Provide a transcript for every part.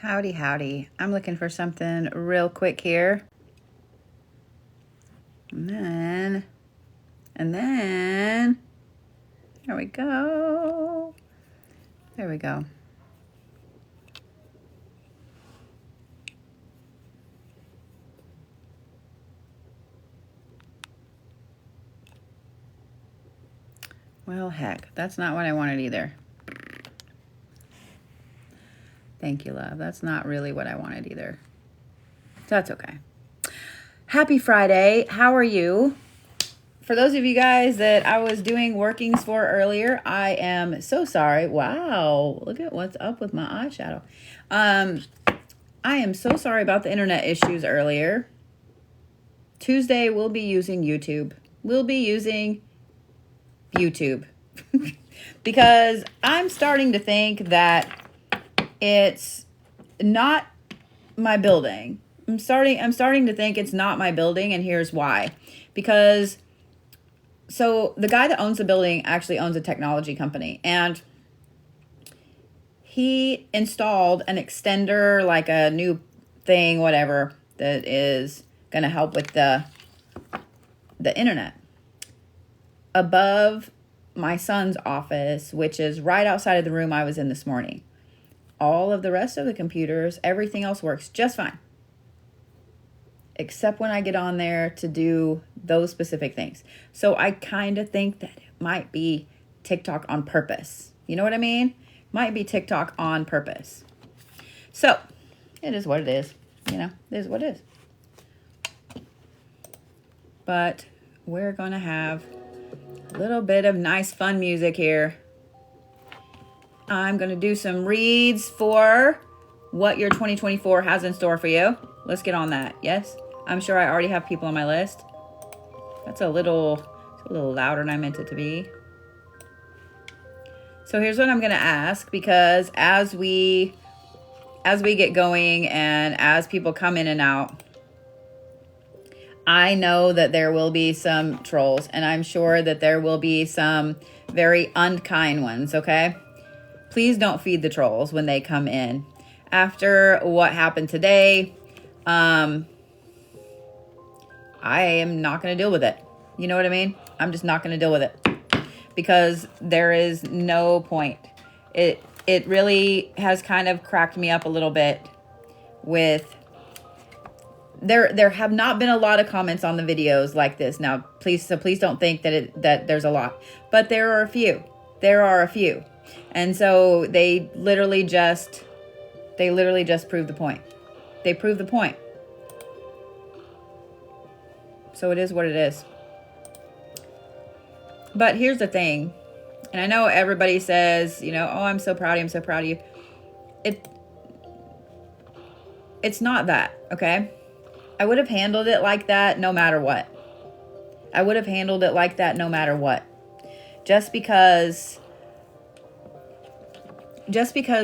Howdy, howdy. I'm looking for something real quick here. And then, there we go. There we go. Well, heck, that's not what I wanted either. Thank you, love. That's not really what I wanted either. That's okay. Happy Friday. How are you? For those of you guys that I was doing workings for earlier, I am so sorry. Wow, look at what's up with my eyeshadow. I am so sorry about the internet issues earlier. Tuesday, we'll be using YouTube. We'll be using YouTube. Because I'm starting to think that it's not my building. I'm starting to think it's not my building, and here's why. Because so the guy that owns the building actually owns a technology company, and he installed an extender, like a new thing, whatever, that is going to help with the internet above my son's office, which is right outside of the room I was in this morning. All of the rest of the computers, everything else works just fine. Except when I get on there to do those specific things. So I kind of think that it might be TikTok on purpose. You know what I mean? Might be TikTok on purpose. So it is what it is. You know, it is what it is. But we're going to have a little bit of nice fun music here. I'm going to do some reads for what your 2024 has in store for you. Let's get on that. Yes? I'm sure I already have people on my list. That's a little louder than I meant it to be. So here's what I'm going to ask, because as we get going and as people come in and out, I know that there will be some trolls, and I'm sure that there will be some very unkind ones, okay? Please don't feed the trolls when they come in. After what happened today, I am not going to deal with it. You know what I mean? I'm just not going to deal with it because there is no point. It really has kind of cracked me up a little bit with there have not been a lot of comments on the videos like this. Now, please don't think that there's a lot, but there are a few. There are a few. And so they literally just proved the point. They proved the point. So it is what it is. But here's the thing. And I know everybody says, you know, oh, I'm so proud of you. I'm so proud of you. It's not that, okay? I would have handled it like that no matter what. I would have handled it like that no matter what. Just because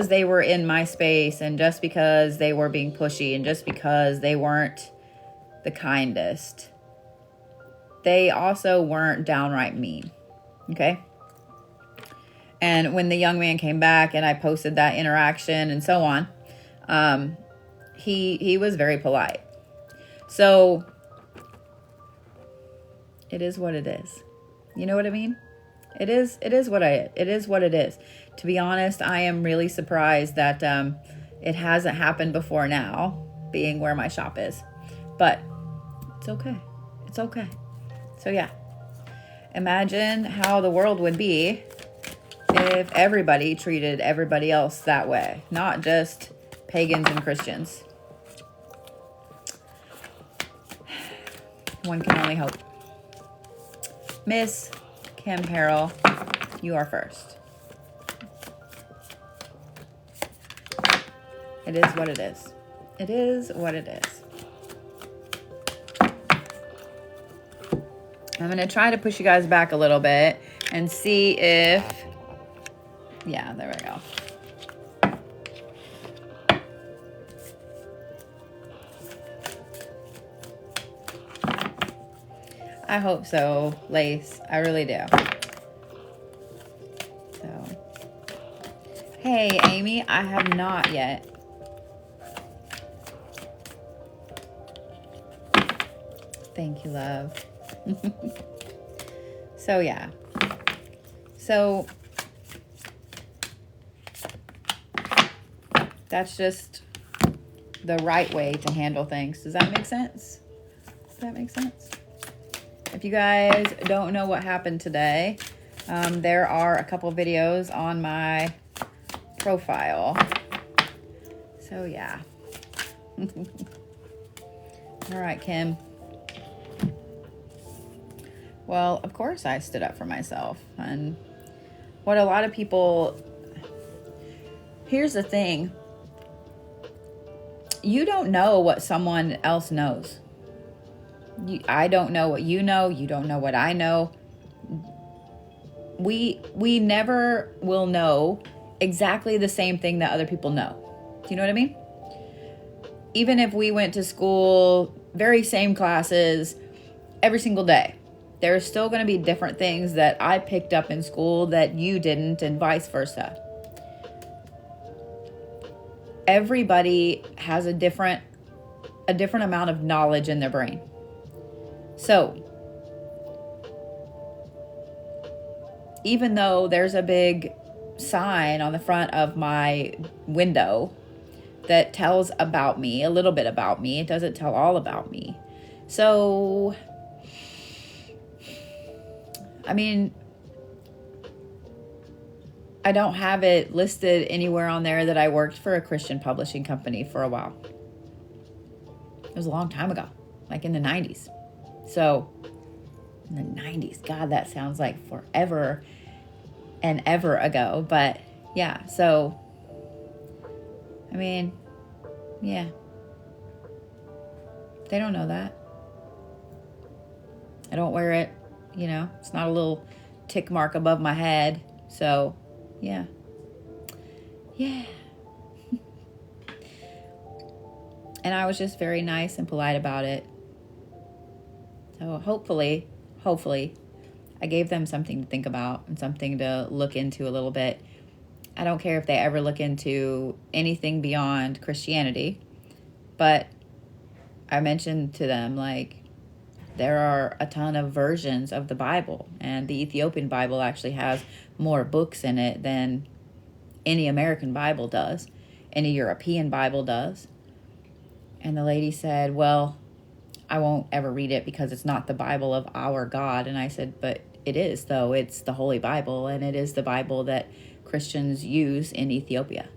they were in my space, and just because they were being pushy, and just because they weren't the kindest, they also weren't downright mean. Okay? And when the young man came back and I posted that interaction and so on, he was very polite. So it is what it is. You know what I mean? It is what it is. To be honest, I am really surprised that it hasn't happened before now, being where my shop is. But it's okay. It's okay. So yeah, imagine how the world would be if everybody treated everybody else that way, not just pagans and Christians. One can only hope. Miss Kim Harrell, you are first. It is what it is. It is what it is. I'm going to try to push you guys back a little bit and see if... Yeah, there we go. I hope so, Lace. I really do. So, hey, Amy, I have not yet. Thank you, love. So, yeah. So, that's just the right way to handle things. Does that make sense? Does that make sense? If you guys don't know what happened today, there are a couple videos on my profile. So, yeah. All right, Kim. Well, of course I stood up for myself. And what a lot of people... Here's the thing. You don't know what someone else knows. I don't know what you know. You don't know what I know. We never will know exactly the same thing that other people know. Do you know what I mean? Even if we went to school, very same classes, every single day, there's still going to be different things that I picked up in school that you didn't, and vice versa. Everybody has a different amount of knowledge in their brain. So, even though there's a big sign on the front of my window that tells about me, a little bit about me, it doesn't tell all about me. So, I mean, I don't have it listed anywhere on there that I worked for a Christian publishing company for a while. It was a long time ago, like in the 90s. So, in the 90s, God, that sounds like forever and ever ago. But yeah, so, I mean, yeah. They don't know that. I don't wear it, you know, it's not a little tick mark above my head. So, yeah. Yeah. And I was just very nice and polite about it. So hopefully, I gave them something to think about and something to look into a little bit. I don't care if they ever look into anything beyond Christianity, but I mentioned to them, like, there are a ton of versions of the Bible, and the Ethiopian Bible actually has more books in it than any American Bible does, any European Bible does. And the lady said, well, I won't ever read it because it's not the Bible of our God. And I said, but it is, though. It's the Holy Bible, and it is the Bible that Christians use in Ethiopia.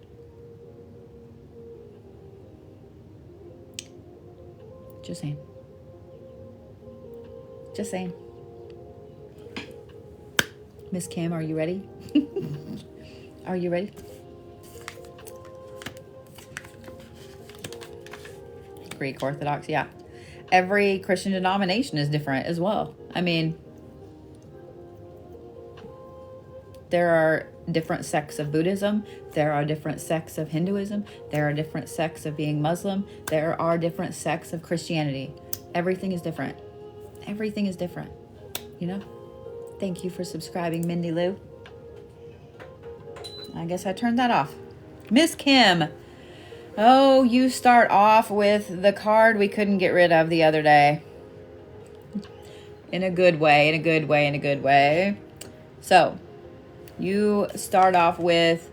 Just saying. Just saying. Miss Kim, are you ready? Are you ready? Greek Orthodox, yeah. Every Christian denomination is different as well. I mean, there are different sects of Buddhism. There are different sects of Hinduism. There are different sects of being Muslim. There are different sects of Christianity. Everything is different. Everything is different, you know? Thank you for subscribing, Mindy Lou. I guess I turned that off. Miss Kim. Oh, you start off with the card we couldn't get rid of the other day. In a good way, in a good way, in a good way. So, you start off with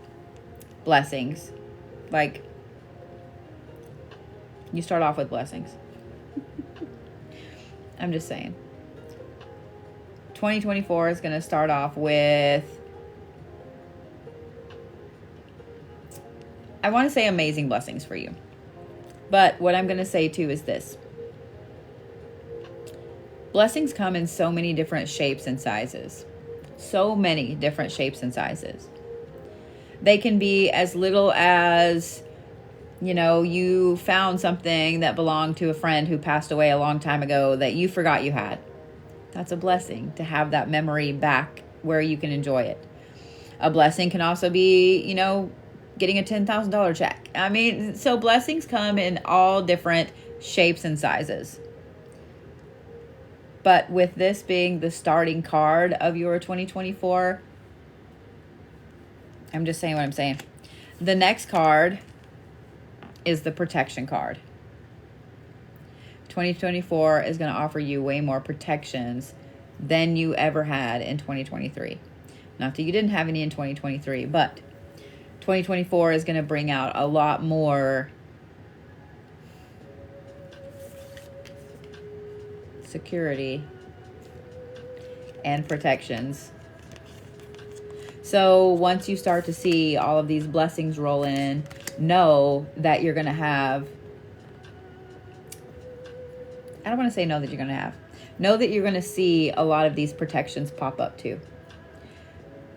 blessings. Like, you start off with blessings. I'm just saying. 2024 is going to start off with, I want to say amazing blessings for you. But what I'm going to say too is this. Blessings come in so many different shapes and sizes. So many different shapes and sizes. They can be as little as, you know, you found something that belonged to a friend who passed away a long time ago that you forgot you had. That's a blessing, to have that memory back where you can enjoy it. A blessing can also be, you know, getting a $10,000 check. I mean, so blessings come in all different shapes and sizes. But with this being the starting card of your 2024, I'm just saying what I'm saying. The next card is the protection card. 2024 is going to offer you way more protections than you ever had in 2023. Not that you didn't have any in 2023, but 2024 is going to bring out a lot more security and protections. So once you start to see all of these blessings roll in, know that you're going to have, I don't want to say know that you're going to have, know that you're going to see a lot of these protections pop up too.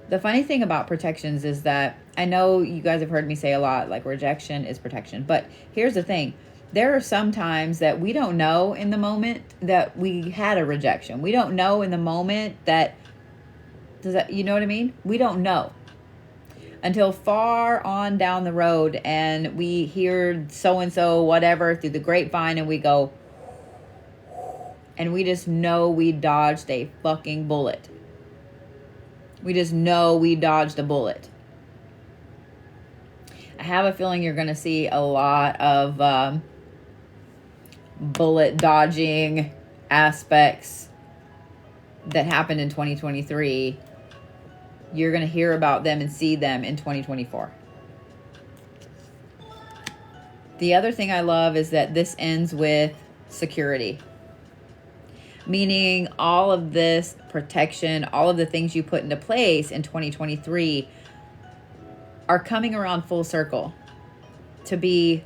The funny thing about protections is that I know you guys have heard me say a lot, like rejection is protection. But here's the thing. There are some times that we don't know in the moment that we had a rejection. We don't know in the moment that, you know what I mean? We don't know until far on down the road and we hear so-and-so, whatever, through the grapevine, and we go, and we just know we dodged a fucking bullet. We just know we dodged a bullet. I have a feeling you're going to see a lot of bullet dodging aspects that happened in 2023. You're going to hear about them and see them in 2024. The other thing I love is that this ends with security. Meaning all of this protection, all of the things you put into place in 2023 are coming around full circle to be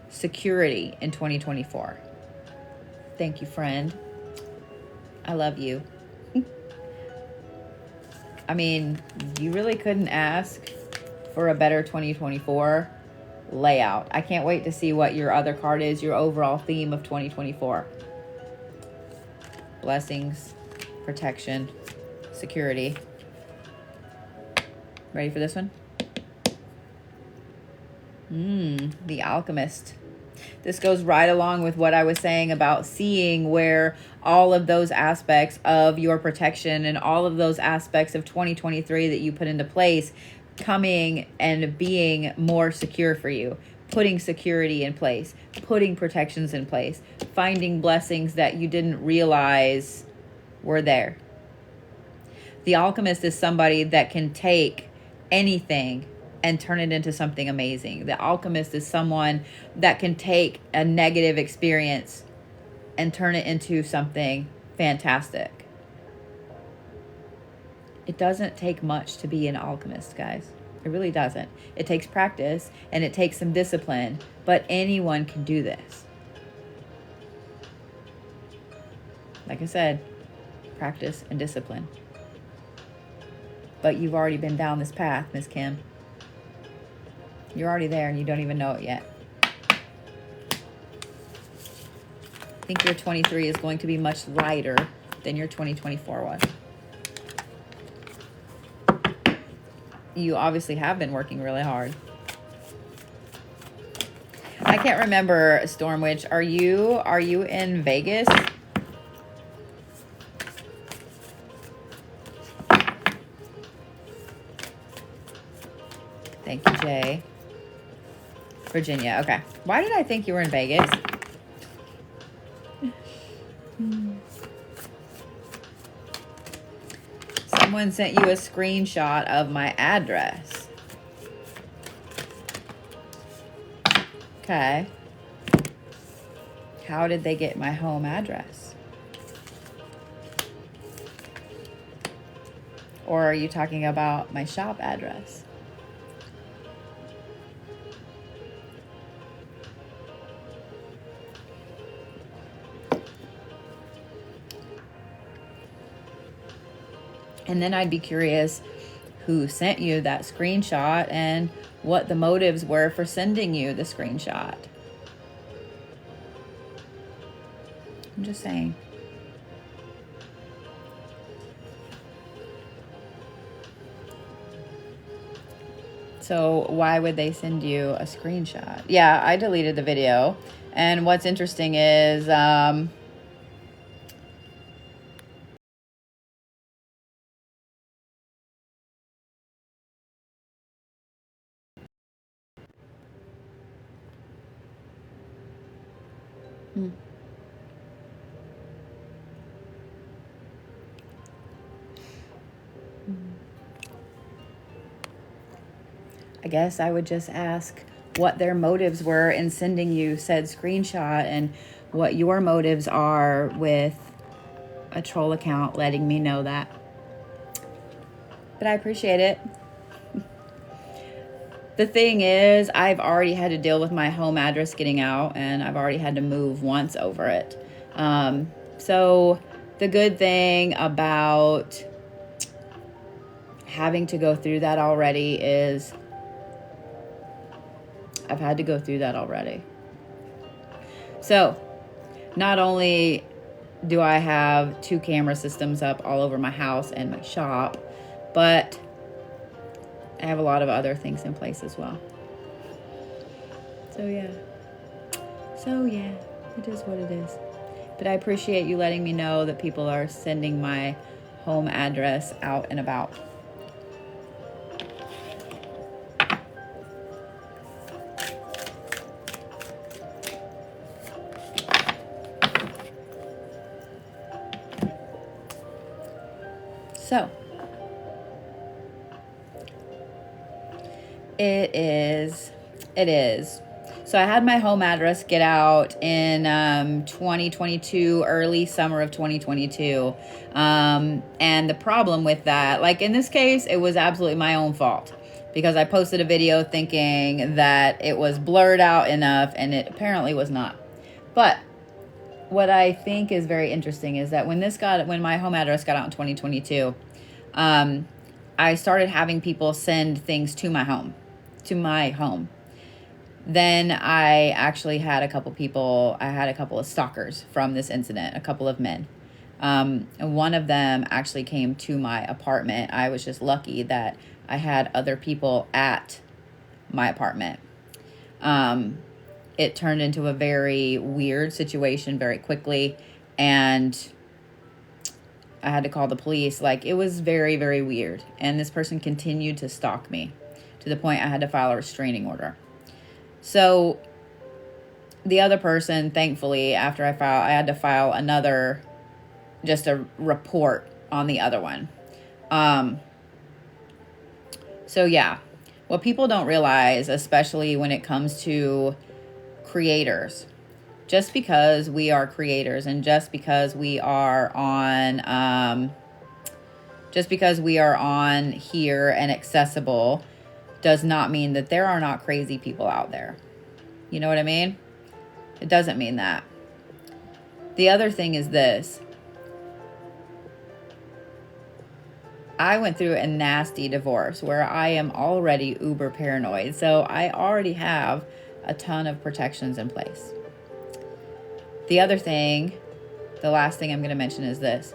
security in 2024. Thank you, friend. I love you. I mean, you really couldn't ask for a better 2024 layout. I can't wait to see what your other card is, your overall theme of 2024. Blessings, protection, security. Ready for this one? The Alchemist. This goes right along with what I was saying about seeing where all of those aspects of your protection and all of those aspects of 2023 that you put into place coming and being more secure for you. Putting security in place, putting protections in place, finding blessings that you didn't realize were there. The Alchemist is somebody that can take anything and turn it into something amazing. The Alchemist is someone that can take a negative experience and turn it into something fantastic. It doesn't take much to be an alchemist, guys. It really doesn't. It takes practice and it takes some discipline, but anyone can do this. Like I said, practice and discipline. But you've already been down this path, Miss Kim. You're already there and you don't even know it yet. I think your 23 is going to be much lighter than your 2024 was. You obviously have been working really hard. I can't remember, Storm Witch. Are you in Vegas? Thank you, Jay. Virginia. Okay. Why did I think you were in Vegas? Someone sent you a screenshot of my address. Okay. How did they get my home address? Or are you talking about my shop address? And then I'd be curious who sent you that screenshot and what the motives were for sending you the screenshot. I'm just saying. So why would they send you a screenshot? Yeah, I deleted the video. And what's interesting is... I guess I would just ask what their motives were in sending you said screenshot and what your motives are with a troll account letting me know that. But I appreciate it. The thing is, I've already had to deal with my home address getting out, and I've already had to move once over it. So the good thing about having to go through that already is I've had to go through that already. So not only do I have 2 camera systems up all over my house and my shop, but I have a lot of other things in place as well. So yeah, it is what it is. But I appreciate you letting me know that people are sending my home address out and about. So it is. So I had my home address get out in 2022, early summer of 2022. And the problem with that, like in this case, it was absolutely my own fault because I posted a video thinking that it was blurred out enough, and it apparently was not. But what I think is very interesting is that when my home address got out in 2022, I started having people send things to my home. Then I actually had a couple of stalkers from this incident, a couple of men. And one of them actually came to my apartment. I was just lucky that I had other people at my apartment. It turned into a very weird situation very quickly, and I had to call the police. Like, it was very, very weird. And this person continued to stalk me to the point I had to file a restraining order. So the other person, thankfully, after I had to file just a report on the other one. So yeah, what people don't realize, especially when it comes to creators, just because we are creators and just because we are on here and accessible does not mean that there are not crazy people out there. You know what I mean? It doesn't mean that. The other thing is this. I went through a nasty divorce where I am already uber paranoid. So I already have a ton of protections in place. The last thing I'm going to mention is this.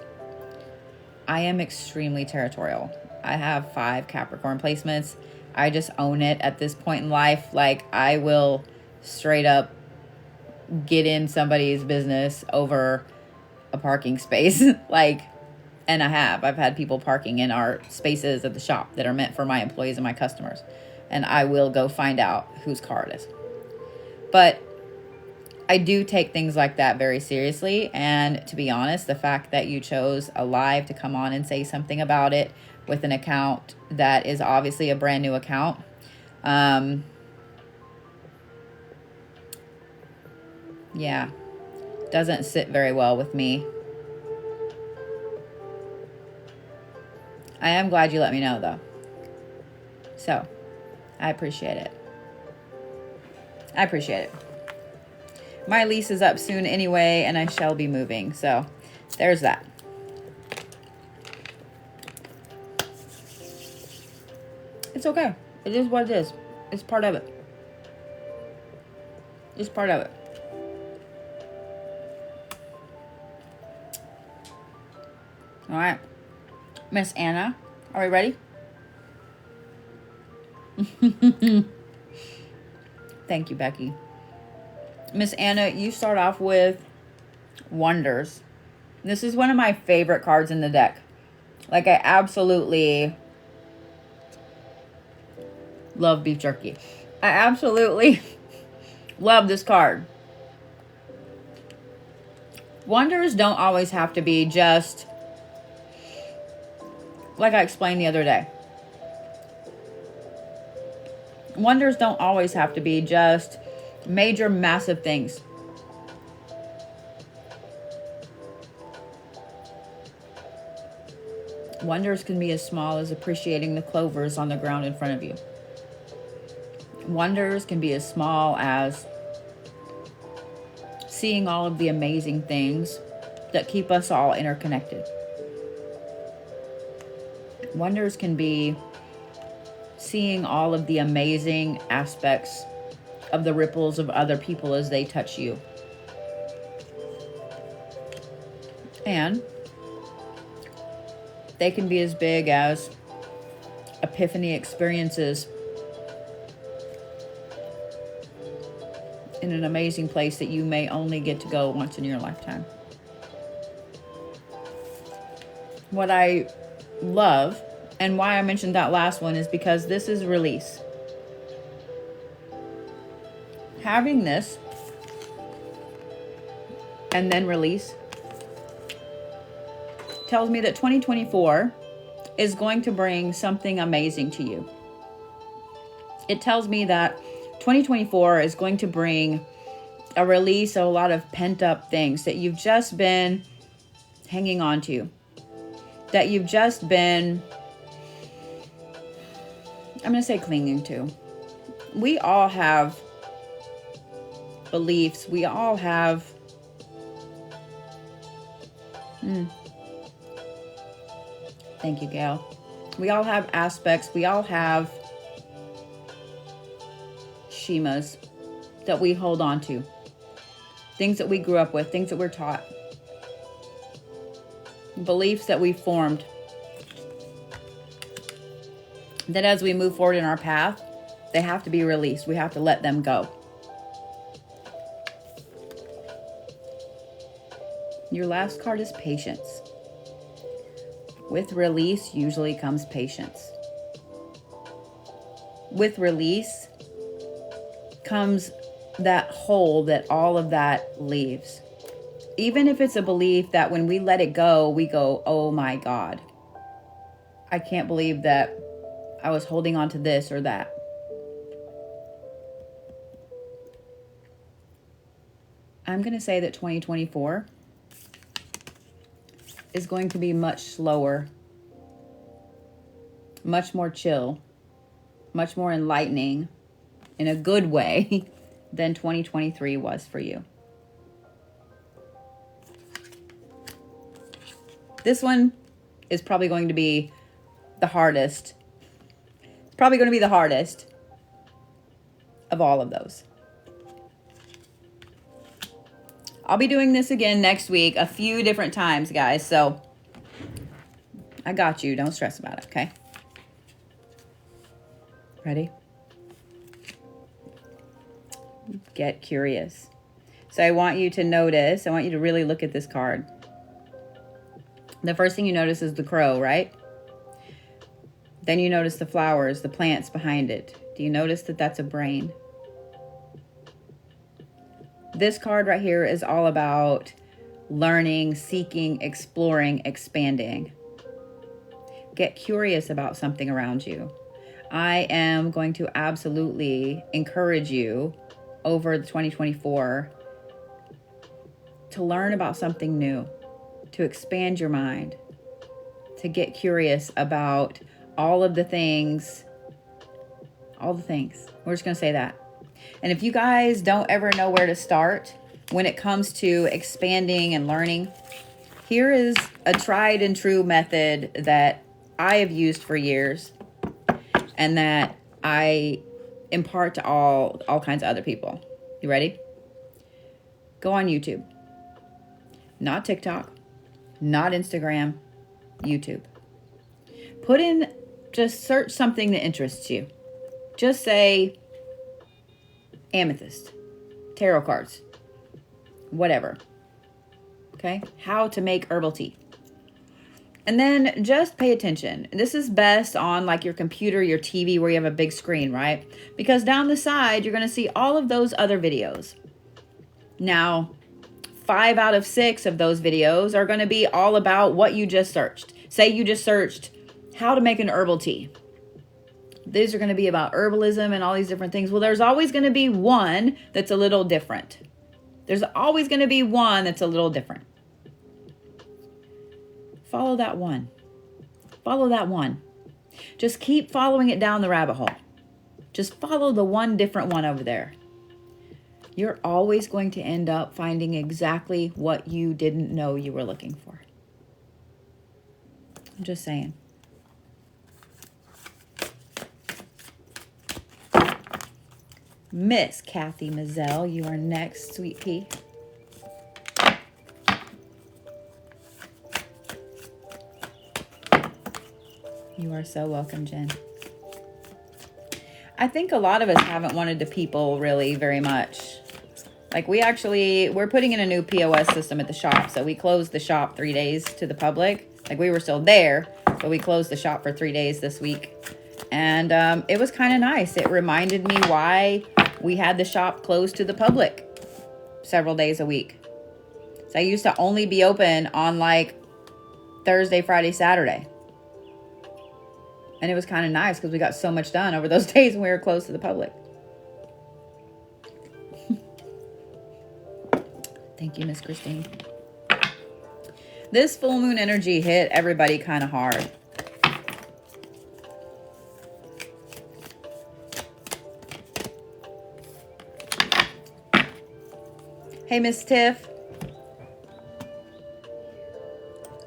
I am extremely territorial. I have 5 Capricorn placements. I just own it at this point in life. Like, I will straight up get in somebody's business over a parking space. And I've had people parking in our spaces at the shop that are meant for my employees and my customers. And I will go find out whose car it is. But I do take things like that very seriously. And to be honest, the fact that you chose a live to come on and say something about it with an account that is obviously a brand new account, doesn't sit very well with me. I am glad you let me know, though. So, I appreciate it. My lease is up soon anyway, and I shall be moving. So, there's that. It's okay. It is what it is. It's part of it. All right. Miss Anna, are we ready? Thank you, Becky. Miss Anna, you start off with Wonders. This is one of my favorite cards in the deck. Like, I absolutely love beef jerky. I absolutely love this card. Wonders don't always have to be just like I explained the other day. Wonders don't always have to be just major, massive things. Wonders can be as small as appreciating the clovers on the ground in front of you. Wonders can be as small as seeing all of the amazing things that keep us all interconnected. Wonders can be seeing all of the amazing aspects of the ripples of other people as they touch you. And they can be as big as epiphany experiences in an amazing place that you may only get to go once in your lifetime. What I love, and why I mentioned that last one, is because this is release. Having this and then release tells me that 2024 is going to bring something amazing to you. It tells me that 2024 is going to bring a release of a lot of pent up things that you've just been hanging on to, that you've just been, I'm going to say clinging to. We all have beliefs. We all have thank you, Gail. We all have aspects. We all have schemas that we hold on to. Things that we grew up with, things that we're taught. Beliefs that we formed. That as we move forward in our path, they have to be released. We have to let them go. Your last card is patience. With release usually comes patience. With release comes that hole that all of that leaves. Even if it's a belief that when we let it go, we go, oh my God, I can't believe that I was holding on to this or that. I'm going to say that 2024 is going to be much slower, much more chill, much more enlightening in a good way than 2023 was for you. This one is probably going to be the hardest. It's probably going to be the hardest of all of those. I'll be doing this again next week a few different times, guys. So I got you. Don't stress about it, okay? Ready? Get curious. So I want you to notice, I want you to really look at this card. The first thing you notice is the crow, right? Then you notice the flowers, the plants behind it. Do you notice that that's a brain? This card right here is all about learning, seeking, exploring, expanding. Get curious about something around you. I am going to absolutely encourage you over the 2024 to learn about something new, to expand your mind, to get curious about all of the things, all the things. We're just going to say that. And if you guys don't ever know where to start when it comes to expanding and learning, here is a tried and true method that I have used for years and that I impart to all kinds of other people. You ready? Go on YouTube. Not TikTok, not Instagram, YouTube. Put in, just search something that interests you. Just say amethyst, tarot cards, whatever. Okay? How to make herbal tea. And then just pay attention. This is best on like your computer, your TV, where you have a big screen, right? Because down the side, you're going to see all of those other videos. Now, 5 out of 6 of those videos are going to be all about what you just searched. Say you just searched how to make an herbal tea. These are going to be about herbalism and all these different things. Well, there's always going to be one that's a little different. There's always going to be one that's a little different. Follow that one. Follow that one. Just keep following it down the rabbit hole. Just follow the one different one over there. You're always going to end up finding exactly what you didn't know you were looking for. I'm just saying. Miss Kathy Mazzell, you are next, sweet pea. You are so welcome, Jen. I think a lot of us haven't wanted to people really very much. Like we're putting in a new POS system at the shop. So we closed the shop 3 days to the public. Like we were still there, but we closed the shop for 3 days this week. And it was kind of nice. It reminded me why we had the shop closed to the public several days a week. So I used to only be open on like Thursday, Friday, Saturday. And it was kind of nice because we got so much done over those days when we were closed to the public. Thank you, Miss Christine. This full moon energy hit everybody kind of hard. Hey, Miss Tiff.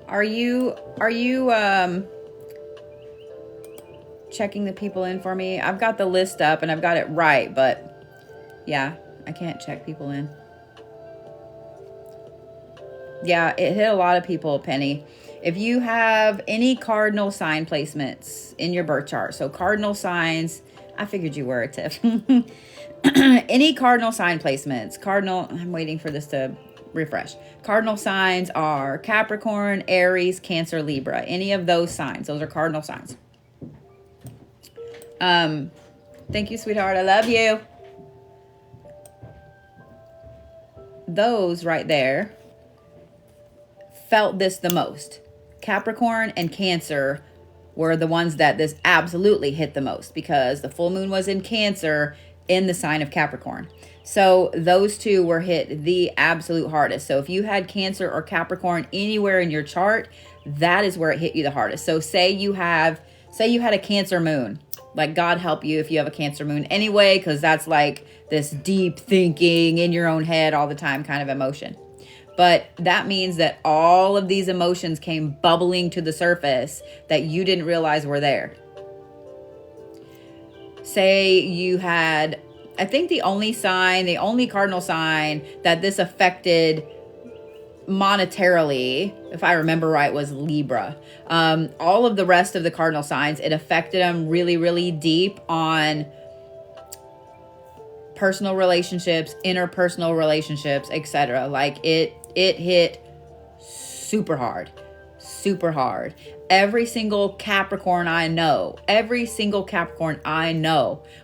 Are you checking the people in for me? I've got the list up and I've got it right, but yeah, I can't check people in. Yeah, it hit a lot of people, Penny. If you have any cardinal sign placements in your birth chart, so cardinal signs, I figured you were, Tiff. Any cardinal sign placements, I'm waiting for this to refresh. Cardinal signs are Capricorn, Aries, Cancer, Libra. Any of those signs, those are cardinal signs. Thank you, sweetheart. I love you. Those right there felt this the most. Capricorn and Cancer were the ones that this absolutely hit the most because the full moon was in Cancer in the sign of Capricorn. So those two were hit the absolute hardest. So if you had Cancer or Capricorn anywhere in your chart, that is where it hit you the hardest. So say you had a Cancer moon. Like, God help you if you have a Cancer moon anyway, because that's like this deep thinking in your own head all the time kind of emotion. But that means that all of these emotions came bubbling to the surface that you didn't realize were there. Say you had, I think the only cardinal sign that this affected monetarily, if I remember right, was Libra. All of the rest of the cardinal signs, it affected them really, really deep on personal relationships, interpersonal relationships, etc. Like it hit super hard. Every single Capricorn I know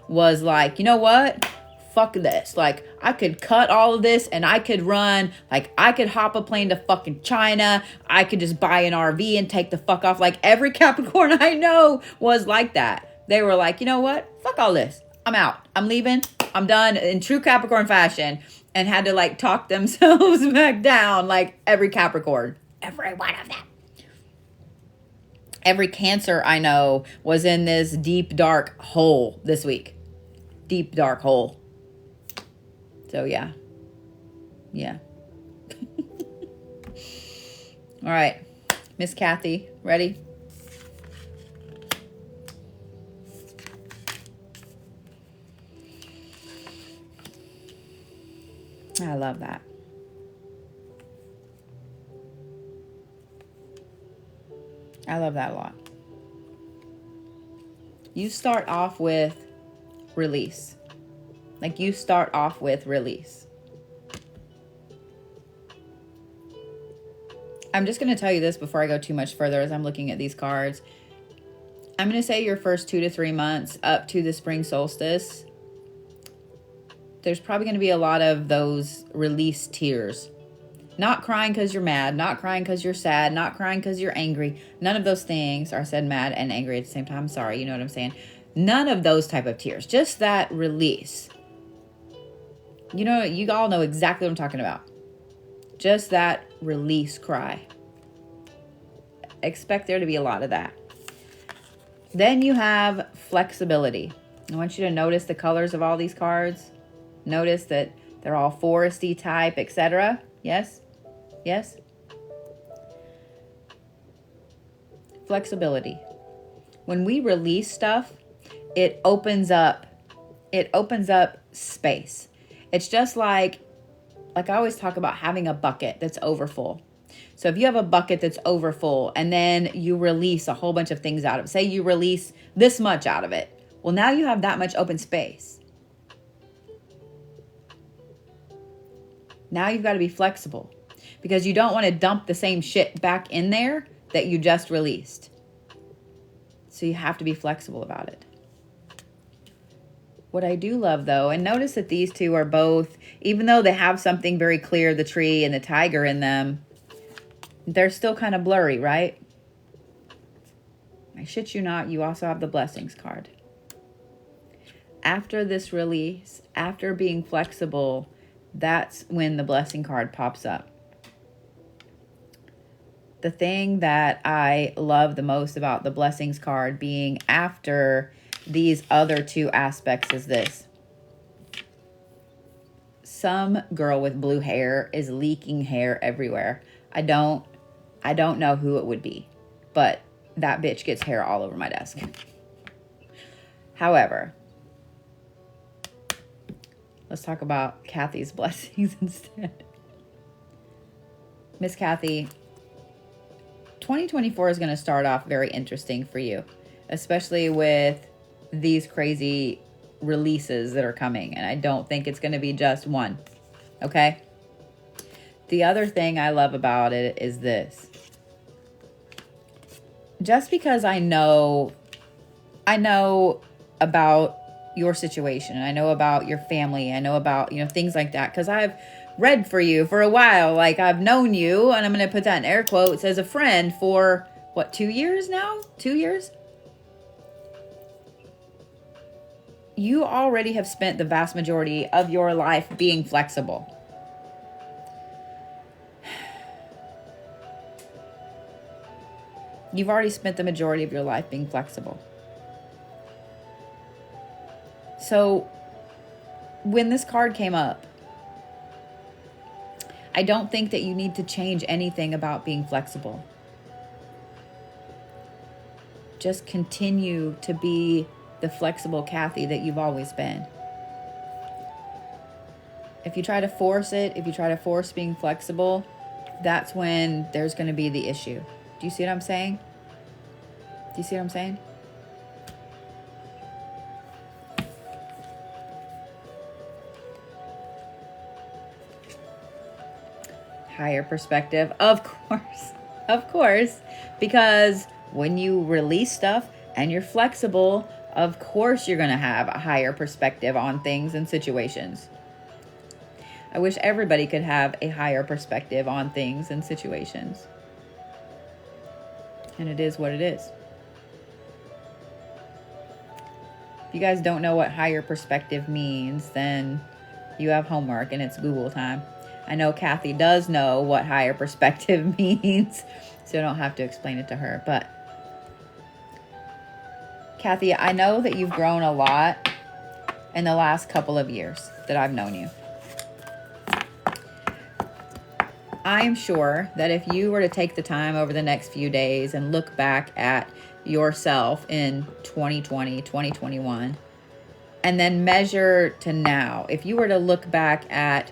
was like, you know what? Fuck this. Like, I could cut all of this and I could run. Like, I could hop a plane to fucking China. I could just buy an RV and take the fuck off. Like, every Capricorn I know was like that. They were like, you know what? Fuck all this. I'm out. I'm leaving. I'm done in true Capricorn fashion, and had to like talk themselves back down. Like, every Capricorn. Every one of them. Every Cancer I know was in this deep, dark hole this week. Deep, dark hole. So, yeah. All right. Miss Kathy, ready? I love that. I love that a lot. You start off with release. Like, you start off with release. I'm just going to tell you this before I go too much further as I'm looking at these cards. I'm going to say your first 2 to 3 months up to the spring solstice, there's probably going to be a lot of those release tears. Not crying because you're mad, not crying because you're sad, not crying because you're angry. None of those things are said mad and angry at the same time. I'm sorry, you know what I'm saying? None of those type of tears. Just that release. You know, you all know exactly what I'm talking about. Just that release cry. Expect there to be a lot of that. Then you have flexibility. I want you to notice the colors of all these cards. Notice that they're all foresty type, etc. Yes? Yes? Flexibility. When we release stuff, it opens up space. It's just like I always talk about having a bucket that's overfull. So if you have a bucket that's overfull and then you release a whole bunch of things out of it, say you release this much out of it. Well, now you have that much open space. Now you've got to be flexible because you don't want to dump the same shit back in there that you just released. So you have to be flexible about it. What I do love though, and notice that these two are both, even though they have something very clear, the tree and the tiger in them, they're still kind of blurry, right? I shit you not, you also have the blessings card. After this release, after being flexible, that's when the blessing card pops up. The thing that I love the most about the blessings card being after these other two aspects is this. Some girl with blue hair is leaking hair everywhere. I don't know who it would be, but that bitch gets hair all over my desk. However, let's talk about Kathy's blessings instead. Miss Kathy, 2024 is going to start off very interesting for you, especially with these crazy releases that are coming. And I don't think it's going to be just one. Okay? The other thing I love about it is this. Just because I know about your situation, I know about your family, I know about, things like that, because I've read for you for a while. Like, I've known you, and I'm going to put that in air quotes, as a friend for, 2 years now? 2 years? You already have spent the vast majority of your life being flexible. You've already spent the majority of your life being flexible. So when this card came up, I don't think that you need to change anything about being flexible. Just continue to be the flexible Kathy that you've always been. If you try to force it, if you try to force being flexible, that's when there's going to be the issue. Do you see what I'm saying? Do you see what I'm saying? Higher perspective, of course, because when you release stuff and you're flexible, of course you're going to have a higher perspective on things and situations. I wish everybody could have a higher perspective on things and situations. And it is what it is. If you guys don't know what higher perspective means, then you have homework and it's Google time. I know Kathy does know what higher perspective means, so I don't have to explain it to her. But Kathy, I know that you've grown a lot in the last couple of years that I've known you. I'm sure that if you were to take the time over the next few days and look back at yourself in 2020, 2021, and then measure to now, if you were to look back at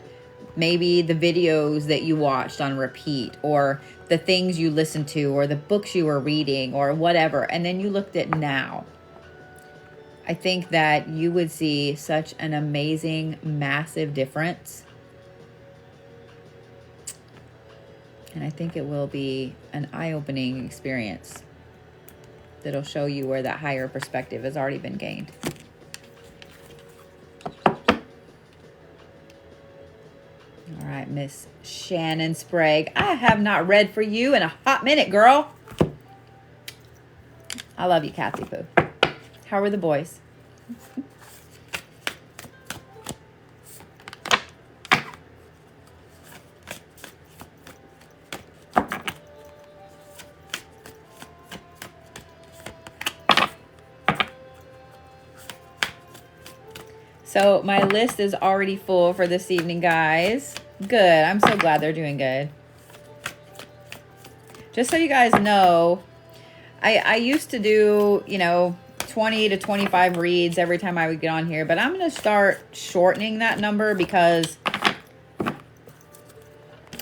maybe the videos that you watched on repeat, or the things you listened to, or the books you were reading, or whatever, and then you looked at now, I think that you would see such an amazing, massive difference. And I think it will be an eye-opening experience that'll show you where that higher perspective has already been gained. All right, Miss Shannon Sprague. I have not read for you in a hot minute, girl. I love you, Kathy Pooh. How are the boys? So my list is already full for this evening, guys. Good. I'm so glad they're doing good. Just so you guys know, I used to do, 20 to 25 reads every time I would get on here, but I'm going to start shortening that number because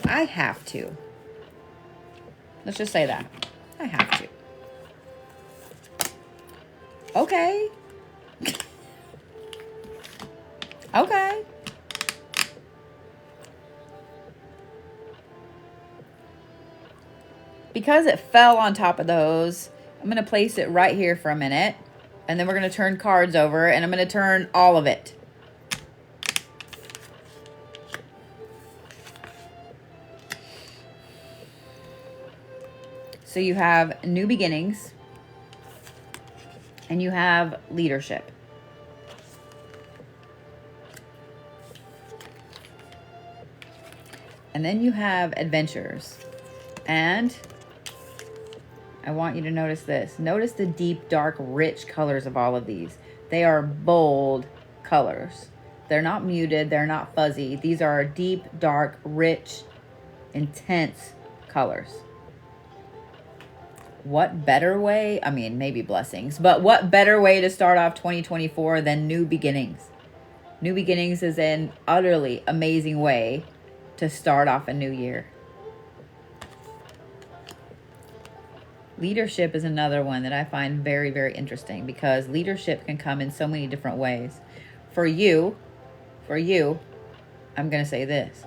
I have to. Let's just say that. I have to. Okay. Okay. Because it fell on top of those, I'm going to place it right here for a minute. And then we're going to turn cards over, and I'm going to turn all of it. So you have new beginnings, and you have leadership. And then you have adventures. And I want you to notice this. Notice the deep, dark, rich colors of all of these. They are bold colors. They're not muted. They're not fuzzy. These are deep, dark, rich, intense colors. What better way? I mean, maybe blessings, but what better way to start off 2024 than new beginnings? New beginnings is an utterly amazing way to start off a new year. Leadership is another one that I find very, very interesting because leadership can come in so many different ways. For you, I'm going to say this.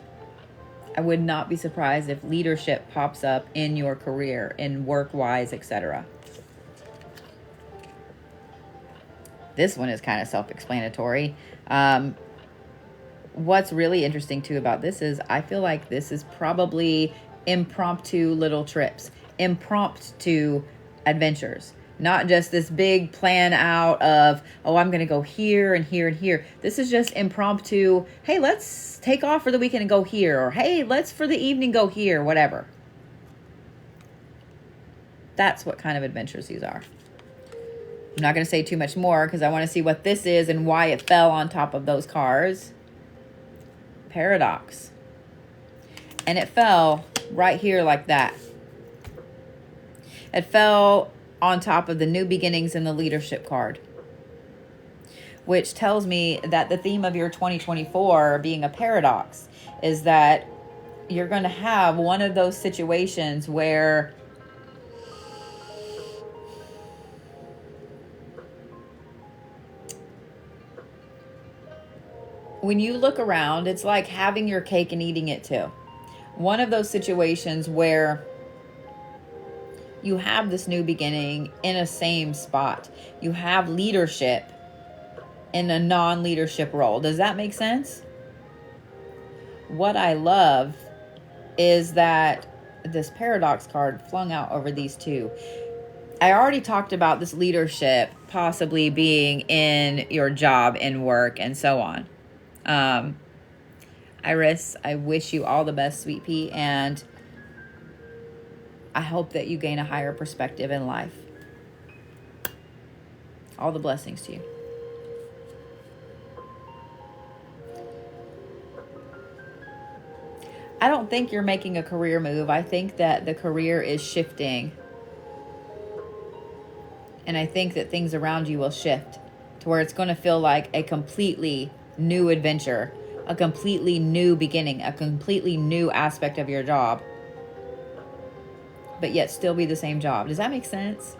I would not be surprised if leadership pops up in your career, in work-wise, etc. This one is kind of self-explanatory. What's really interesting too about this is I feel like this is probably impromptu little trips, impromptu adventures, not just this big plan out of, oh, I'm going to go here and here and here. This is just impromptu. Hey, let's take off for the weekend and go here. Or, hey, let's for the evening go here, whatever. That's what kind of adventures these are. I'm not going to say too much more because I want to see what this is and why it fell on top of those cards. Paradox. And it fell right here like that. It fell on top of the new beginnings and the leadership card, which tells me that the theme of your 2024 being a paradox is that you're going to have one of those situations where when you look around, it's like having your cake and eating it too. One of those situations where you have this new beginning in a same spot. You have leadership in a non-leadership role. Does that make sense? What I love is that this paradox card flung out over these two. I already talked about this leadership possibly being in your job and work and so on. Iris, I wish you all the best, sweet pea, and I hope that you gain a higher perspective in life. All the blessings to you. I don't think you're making a career move. I think that the career is shifting. And I think that things around you will shift to where it's going to feel like a completely new adventure, a completely new beginning, a completely new aspect of your job, but yet still be the same job. Does that make sense?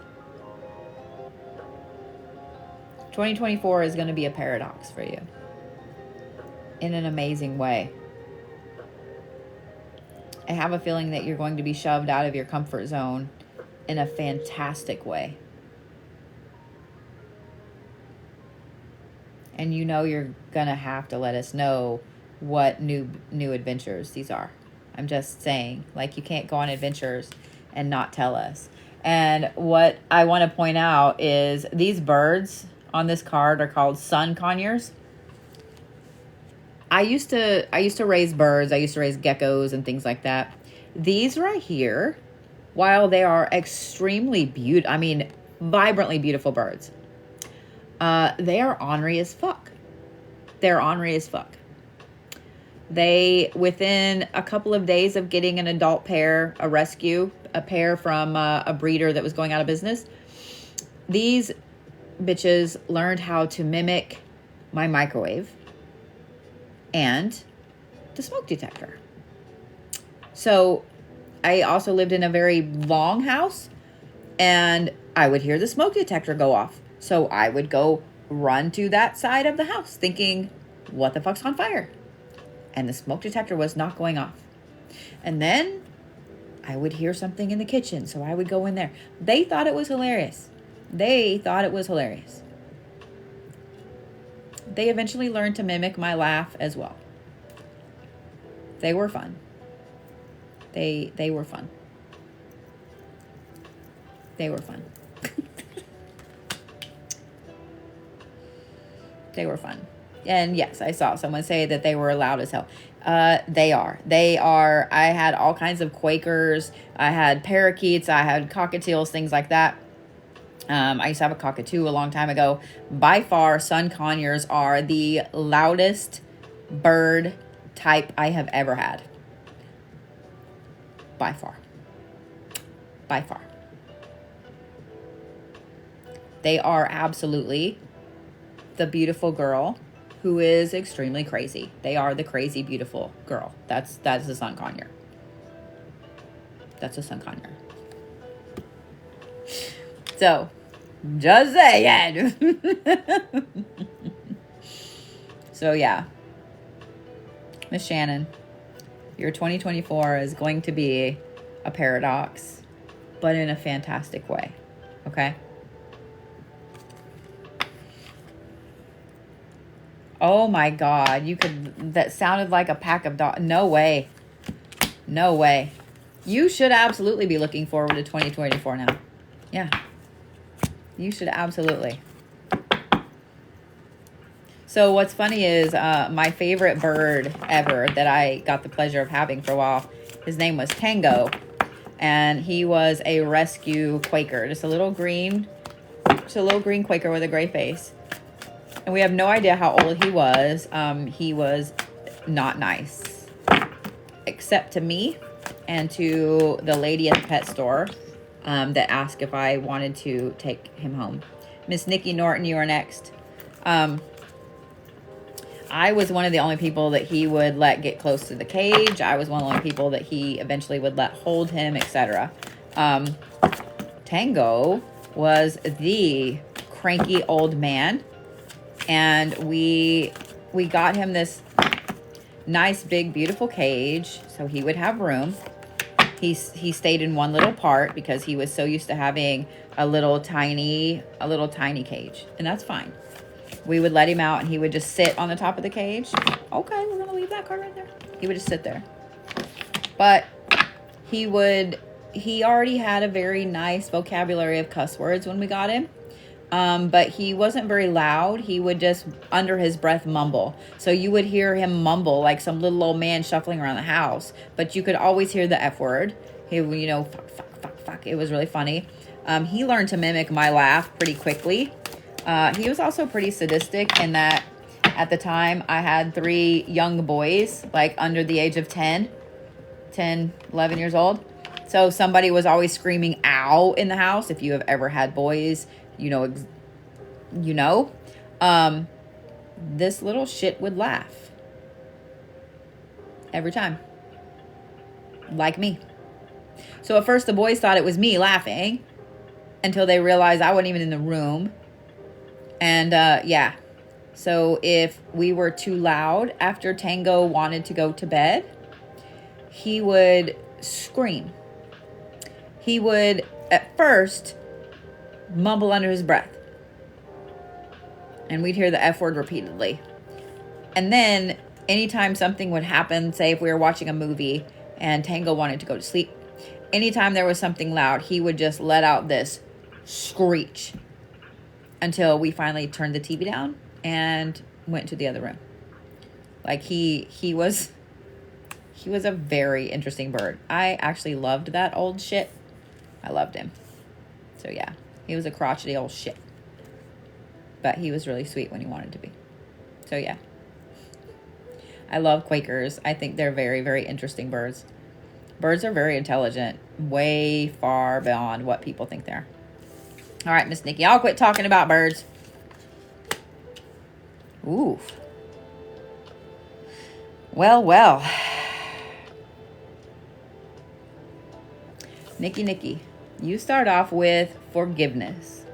2024 is going to be a paradox for you in an amazing way. I have a feeling that you're going to be shoved out of your comfort zone in a fantastic way. And you know you're going to have to let us know what new adventures these are. I'm just saying, like, you can't go on adventures and not tell us. And what I want to point out is these birds, on this card are called sun conures. I used to raise birds. I used to raise geckos and things like that. These right here, while they are extremely beautiful, I mean, vibrantly beautiful birds, they are ornery as fuck. They're ornery as fuck. They, within a couple of days of getting an adult pair, a rescue, a pair from a breeder that was going out of business, these bitches learned how to mimic my microwave and the smoke detector. So I also lived in a very long house, and I would hear the smoke detector go off. So I would go run to that side of the house thinking, what the fuck's on fire? And the smoke detector was not going off. And then I would hear something in the kitchen, so I would go in there. They thought it was hilarious. They thought it was hilarious. They eventually learned to mimic my laugh as well. They were fun. They were fun. They were fun. They were fun. And yes, I saw someone say that they were loud as hell. They are. They are. I had all kinds of Quakers. I had parakeets. I had cockatiels, things like that. I used to have a cockatoo a long time ago. By far, sun conures are the loudest bird type I have ever had. By far. By far. They are absolutely the beautiful girl who is extremely crazy. They are the crazy, beautiful girl. That's a sun conure. That's a sun conure. So, just saying. So, yeah. Miss Shannon, your 2024 is going to be a paradox, but in a fantastic way. Okay? Oh my God, that sounded like a pack of dogs. No way. No way. You should absolutely be looking forward to 2024 now. Yeah. You should absolutely. So what's funny is my favorite bird ever that I got the pleasure of having for a while, his name was Tango. And he was a rescue Quaker. Just a little green Quaker with a gray face. And we have no idea how old he was. He was not nice. Except to me and to the lady at the pet store that asked if I wanted to take him home. Miss Nikki Norton, you are next. I was one of the only people that he would let get close to the cage. I was one of the only people that he eventually would let hold him, etc. Tango was the cranky old man. And we got him this nice, big, beautiful cage, so he would have room. He stayed in one little part because he was so used to having a little tiny cage, and that's fine. We would let him out, and he would just sit on the top of the cage. Okay, we're gonna leave that card right there. He would just sit there. But he already had a very nice vocabulary of cuss words when we got him. But he wasn't very loud. He would just, under his breath, mumble. So you would hear him mumble like some little old man shuffling around the house. But you could always hear the F word. He, fuck. It was really funny. He learned to mimic my laugh pretty quickly. He was also pretty sadistic in that at the time I had 3 young boys, like under the age of 10, 11 years old. So somebody was always screaming, ow, in the house. If you have ever had boys, you know, this little shit would laugh every time, like me. So at first the boys thought it was me laughing until they realized I wasn't even in the room. And yeah, so if we were too loud after Tango wanted to go to bed, he would scream. He would at first mumble under his breath, and we'd hear the F word repeatedly. And then anytime something would happen, say if we were watching a movie and Tango wanted to go to sleep, anytime there was something loud, he would just let out this screech. until we finally turned the TV down and went to the other room. Like he was a very interesting bird. I actually loved that old shit. I loved him. So yeah, he was a crotchety old shit. But he was really sweet when he wanted to be. So yeah. I love Quakers. I think they're very, very interesting birds. Birds are very intelligent, way far beyond what people think they are. All right, Miss Nikki, I'll quit talking about birds. Ooh. Well. Nikki, you start off with forgiveness.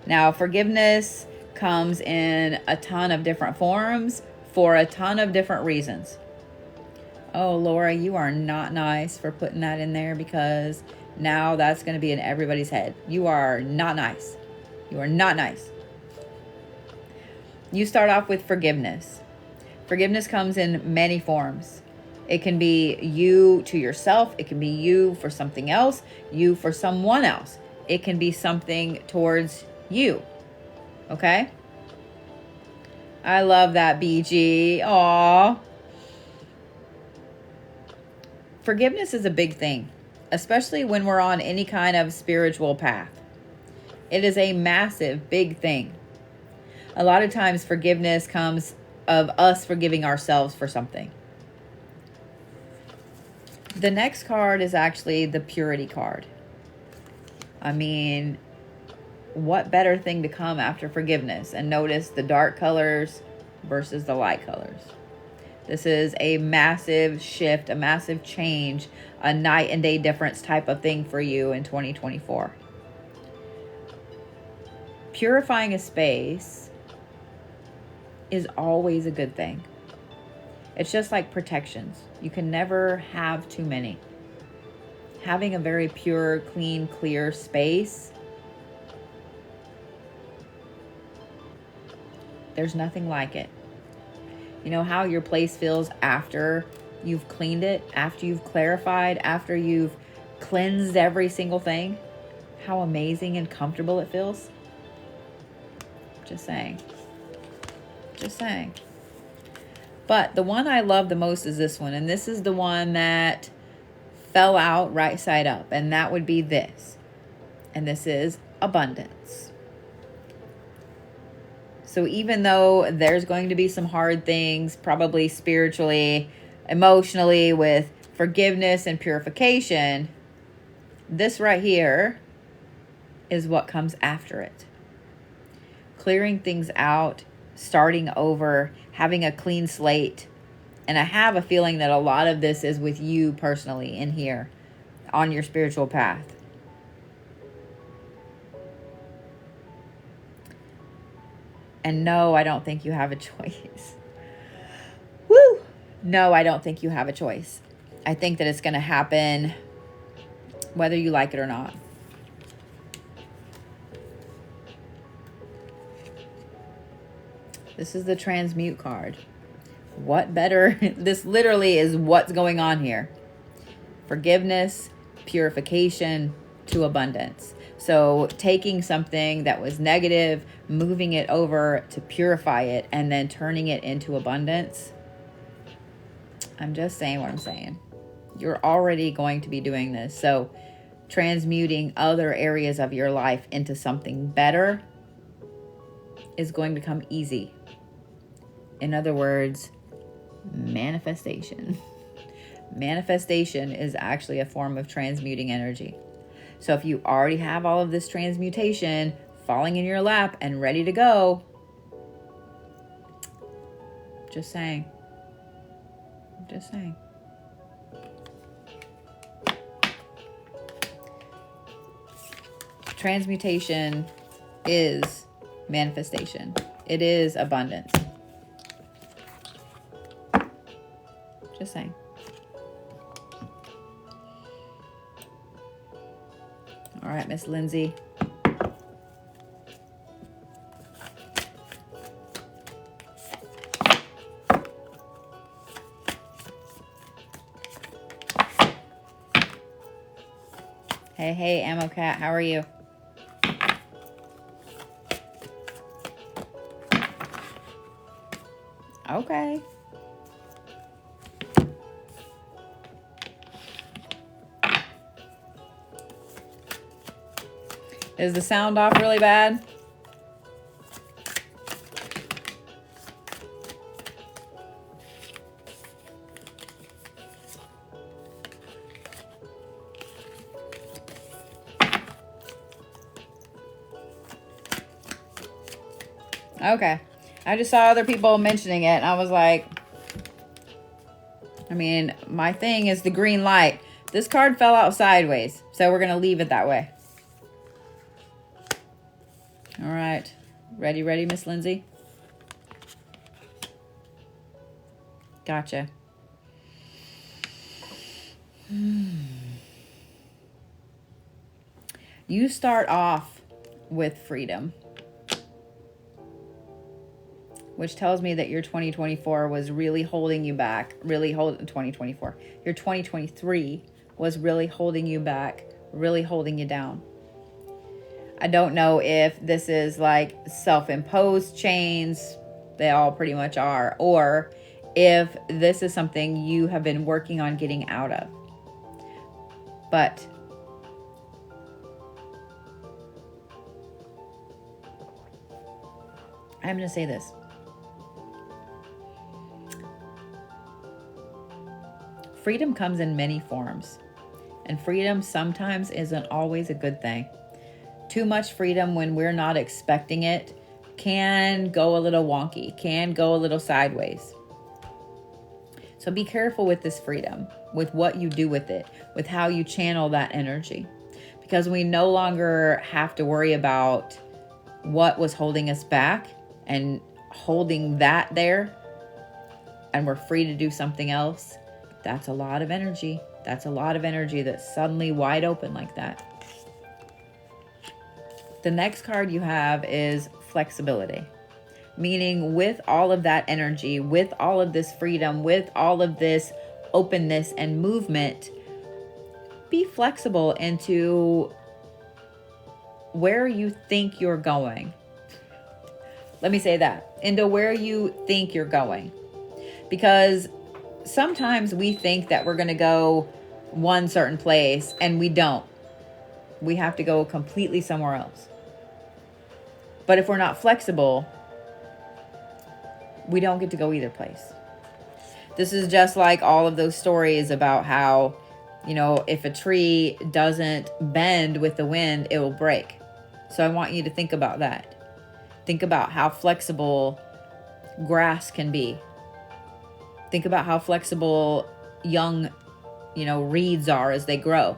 Now, forgiveness comes in a ton of different forms for a ton of different reasons. Oh, Laura, you are not nice for putting that in there, because now that's going to be in everybody's head. You are not nice. You are not nice. You start off with forgiveness. Forgiveness comes in many forms. It can be you to yourself. It can be you for something else, you for someone else. It can be something towards you. Okay? I love that, BG. Aw. Forgiveness is a big thing, especially when we're on any kind of spiritual path. It is a massive, big thing. A lot of times forgiveness comes of us forgiving ourselves for something. The next card is actually the purity card. I mean, what better thing to come after forgiveness? And notice the dark colors versus the light colors. This is a massive shift, a massive change, a night and day difference type of thing for you in 2024. Purifying a space is always a good thing. It's just like protections. You can never have too many. Having a very pure, clean, clear space, there's nothing like it. You know how your place feels after you've cleaned it, after you've clarified, after you've cleansed every single thing? How amazing and comfortable it feels? Just saying. Just saying. But the one I love the most is this one. And this is the one that fell out right side up. And that would be this. And this is abundance. So even though there's going to be some hard things, probably spiritually, emotionally, with forgiveness and purification, this right here is what comes after it. Clearing things out, starting over, having a clean slate. And I have a feeling that a lot of this is with you personally in here on your spiritual path. And no, I don't think you have a choice. Woo! No, I don't think you have a choice. I think that it's going to happen whether you like it or not. This is the transmute card. What better? This literally is what's going on here. Forgiveness, purification to abundance. So taking something that was negative, moving it over to purify it, and then turning it into abundance. I'm just saying what I'm saying. You're already going to be doing this. So transmuting other areas of your life into something better is going to come easy. In other words, manifestation. Manifestation is actually a form of transmuting energy. So if you already have all of this transmutation falling in your lap and ready to go, just saying. Just saying. Transmutation is manifestation. It is abundance. Just saying. All right, Miss Lindsay. Hey, Ammo Cat, how are you? Okay. Is the sound off really bad? Okay. I just saw other people mentioning it, and I was like, I mean, my thing is the green light. This card fell out sideways, so we're going to leave it that way. All right. Ready, Miss Lindsay? Gotcha. You start off with freedom, which tells me that your 2024 was really holding you back, Your 2023 was really holding you back, really holding you down. I don't know if this is like self-imposed chains, they all pretty much are, or if this is something you have been working on getting out of. But I'm going to say this. Freedom comes in many forms, and freedom sometimes isn't always a good thing. Too much freedom when we're not expecting it can go a little wonky, can go a little sideways. So be careful with this freedom, with what you do with it, with how you channel that energy, because we no longer have to worry about what was holding us back and holding that there, and we're free to do something else. That's a lot of energy. That's a lot of energy that's suddenly wide open like that. The next card you have is flexibility, meaning with all of that energy, with all of this freedom, with all of this openness and movement, be flexible into where you think you're going. Let me say that, into where you think you're going. Because sometimes we think that we're going to go one certain place and we don't. We have to go completely somewhere else. But if we're not flexible, we don't get to go either place. This is just like all of those stories about how, if a tree doesn't bend with the wind, it will break. So I want you to think about that. Think about how flexible grass can be. Think about how flexible young, reeds are as they grow.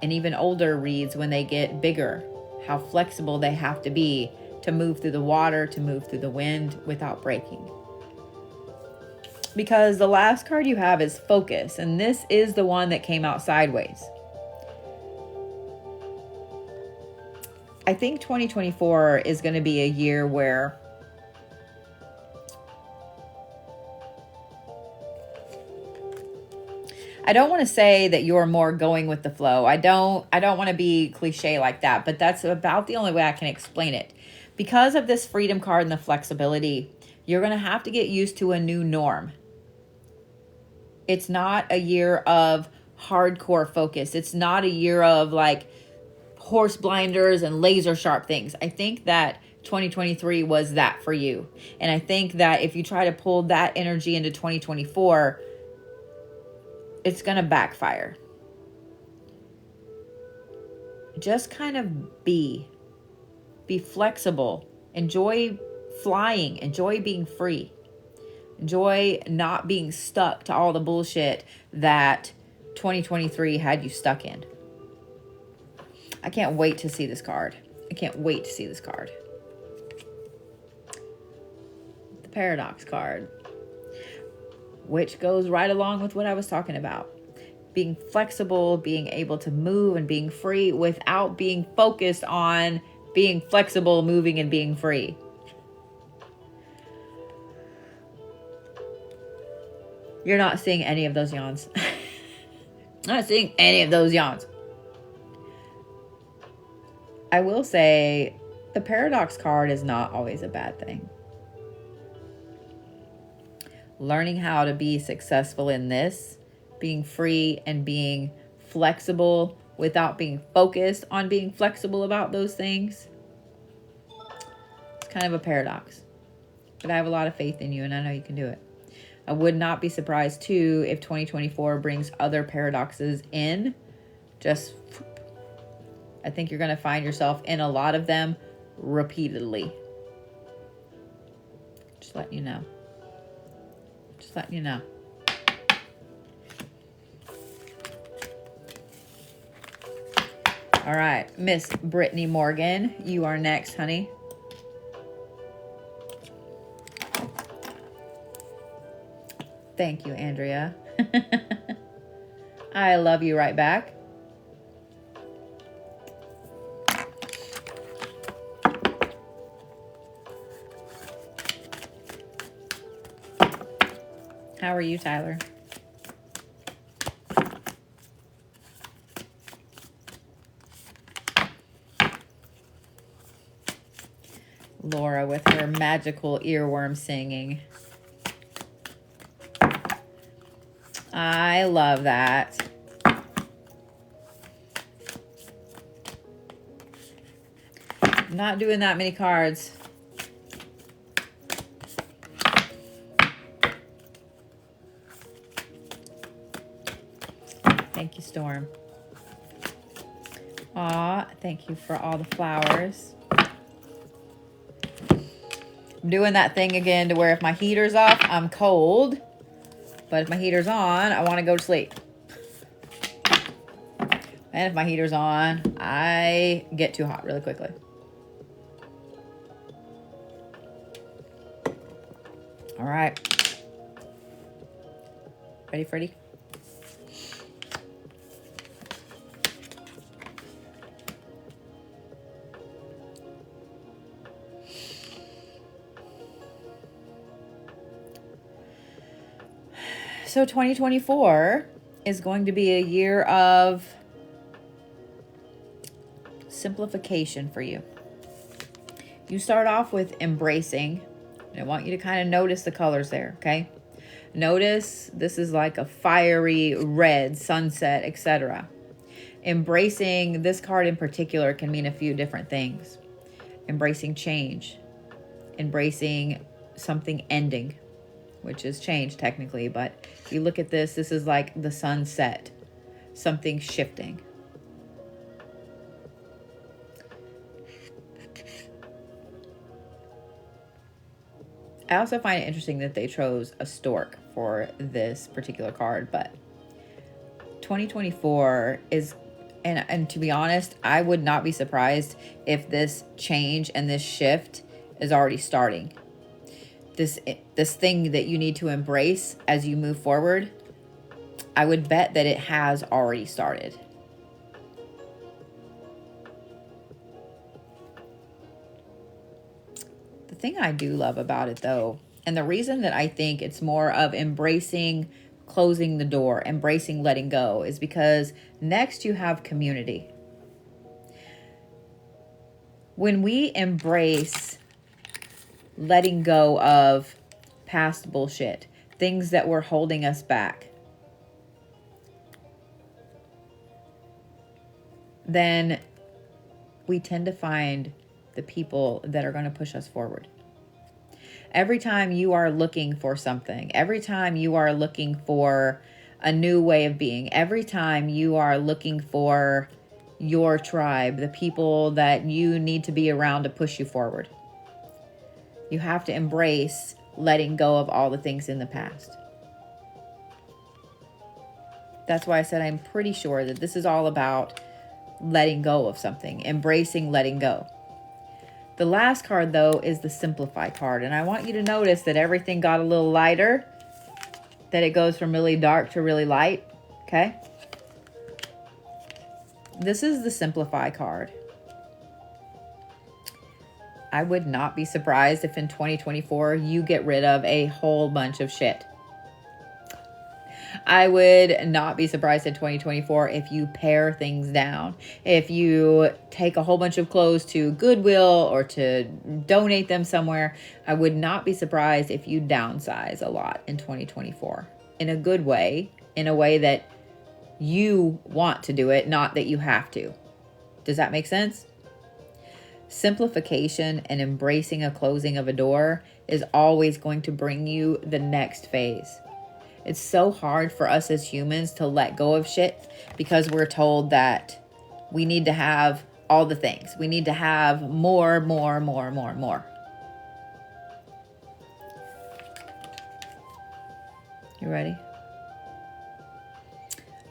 And even older reeds when they get bigger, how flexible they have to be to move through the water, to move through the wind without breaking. Because the last card you have is focus, and this is the one that came out sideways. I think 2024 is going to be a year where I don't want to say that you're more going with the flow. I don't want to be cliche like that, but that's about the only way I can explain it. Because of this freedom card and the flexibility, you're going to have to get used to a new norm. It's not a year of hardcore focus. It's not a year of like horse blinders and laser sharp things. I think that 2023 was that for you. And I think that if you try to pull that energy into 2024, it's going to backfire. Just kind of be flexible. Enjoy flying. Enjoy being free. Enjoy not being stuck to all the bullshit that 2023 had you stuck in. I can't wait to see this card. The Paradox card, which goes right along with what I was talking about. Being flexible, being able to move and being free without being focused on being flexible, moving, and being free. You're not seeing any of those yawns. Not seeing any of those yawns. I will say the Paradox card is not always a bad thing. learning how to be successful in this, being free and being flexible without being focused on being flexible about those things. It's kind of a paradox, but I have a lot of faith in you and I know you can do it. I would not be surprised too if 2024 brings other paradoxes in. I think you're going to find yourself in a lot of them repeatedly. Just letting you know. Just letting you know. All right, Miss Brittany Morgan, you are next, honey. Thank you, Andrea. I love you right back. How are you, Tyler? Laura with her magical earworm singing. I love that. I'm not doing that many cards. Thank you, Storm. Aw, thank you for all the flowers. I'm doing that thing again to where if my heater's off, I'm cold. But if my heater's on, I want to go to sleep. And if my heater's on, I get too hot really quickly. All right. Ready, Freddie? So 2024 is going to be a year of simplification for you. You start off with embracing, and I want you to kind of notice the colors there, okay? Notice this is like a fiery red, sunset, etc. Embracing this card in particular can mean a few different things. Embracing change, embracing something ending, which is change technically, but if you look at this, this is like the sunset, something shifting. I also find it interesting that they chose a stork for this particular card, but 2024 is, and to be honest, I would not be surprised if this change and this shift is already starting. This thing that you need to embrace as you move forward, I would bet that it has already started. The thing I do love about it though, and the reason that I think it's more of embracing closing the door, embracing letting go, is because next you have community. When we embrace letting go of past bullshit, things that were holding us back, then we tend to find the people that are going to push us forward. Every time you are looking for something, every time you are looking for a new way of being, every time you are looking for your tribe, the people that you need to be around to push you forward, you have to embrace letting go of all the things in the past. That's why I said I'm pretty sure that this is all about letting go of something, embracing letting go. The last card, though, is the Simplify card. And I want you to notice that everything got a little lighter, that it goes from really dark to really light, okay? This is the Simplify card. I would not be surprised if in 2024 you get rid of a whole bunch of shit. I would not be surprised in 2024 if you pare things down. If you take a whole bunch of clothes to Goodwill or to donate them somewhere, I would not be surprised if you downsize a lot in 2024 in a good way, in a way that you want to do it, not that you have to. Does that make sense? Simplification and embracing a closing of a door is always going to bring you the next phase. It's so hard for us as humans to let go of shit because we're told that we need to have all the things. We need to have more. You ready?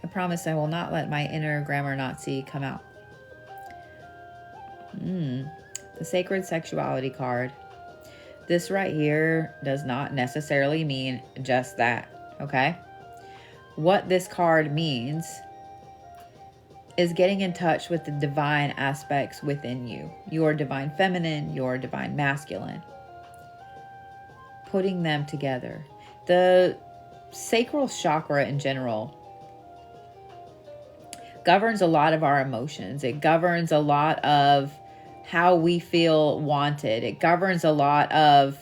I promise I will not let my inner grammar Nazi come out. The sacred sexuality card. This right here does not necessarily mean just that, okay? What this card means is getting in touch with the divine aspects within you. Your divine feminine, your divine masculine. Putting them together. The sacral chakra in general governs a lot of our emotions. It governs a lot of how we feel wanted. It governs a lot of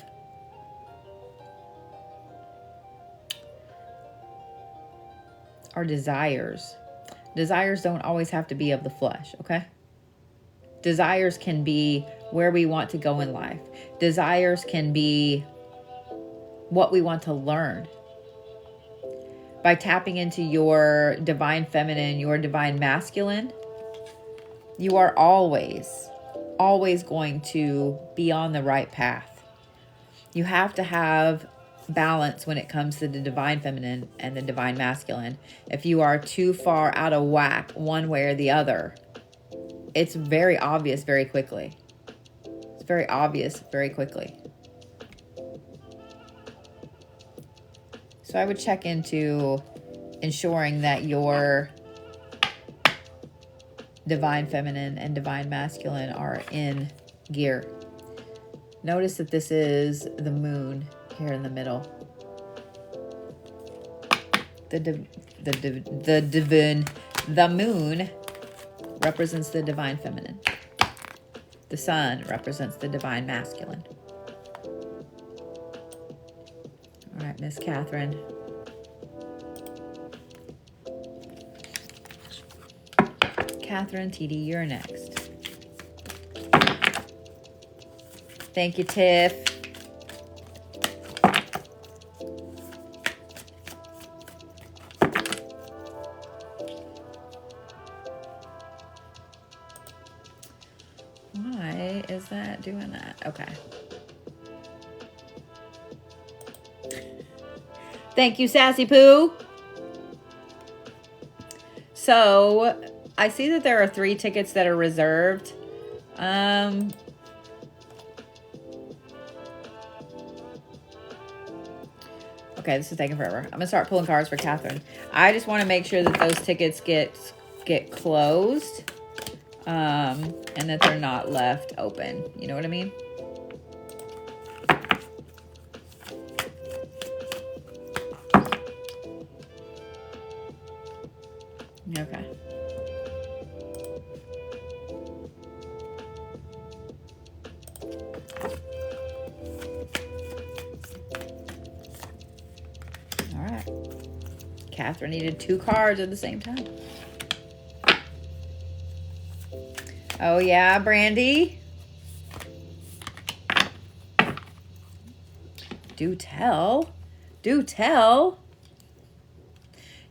our desires. Desires don't always have to be of the flesh, okay? Desires can be where we want to go in life. Desires can be what we want to learn. By tapping into your divine feminine, your divine masculine, you are always going to be on the right path. You have to have balance when it comes to the divine feminine and the divine masculine. If you are too far out of whack one way or the other, it's very obvious very quickly. It's very obvious very quickly. So I would check into ensuring that your divine feminine and divine masculine are in gear. Notice that this is the moon here in the middle. The moon represents the divine feminine. The sun represents the divine masculine. All right, Miss Kathryn. Kathryn T, you're next. Thank you, Tiff. Why is that doing that? Okay. Thank you, Sassy Poo. So, I see that there are 3 tickets that are reserved. Okay, this is taking forever. I'm gonna start pulling cards for Kathryn. I just want to make sure that those tickets get closed, and that they're not left open. You know what I mean? Okay. All right. Kathryn needed 2 cards at the same time. Oh, yeah, Brandy? Do tell. Do tell.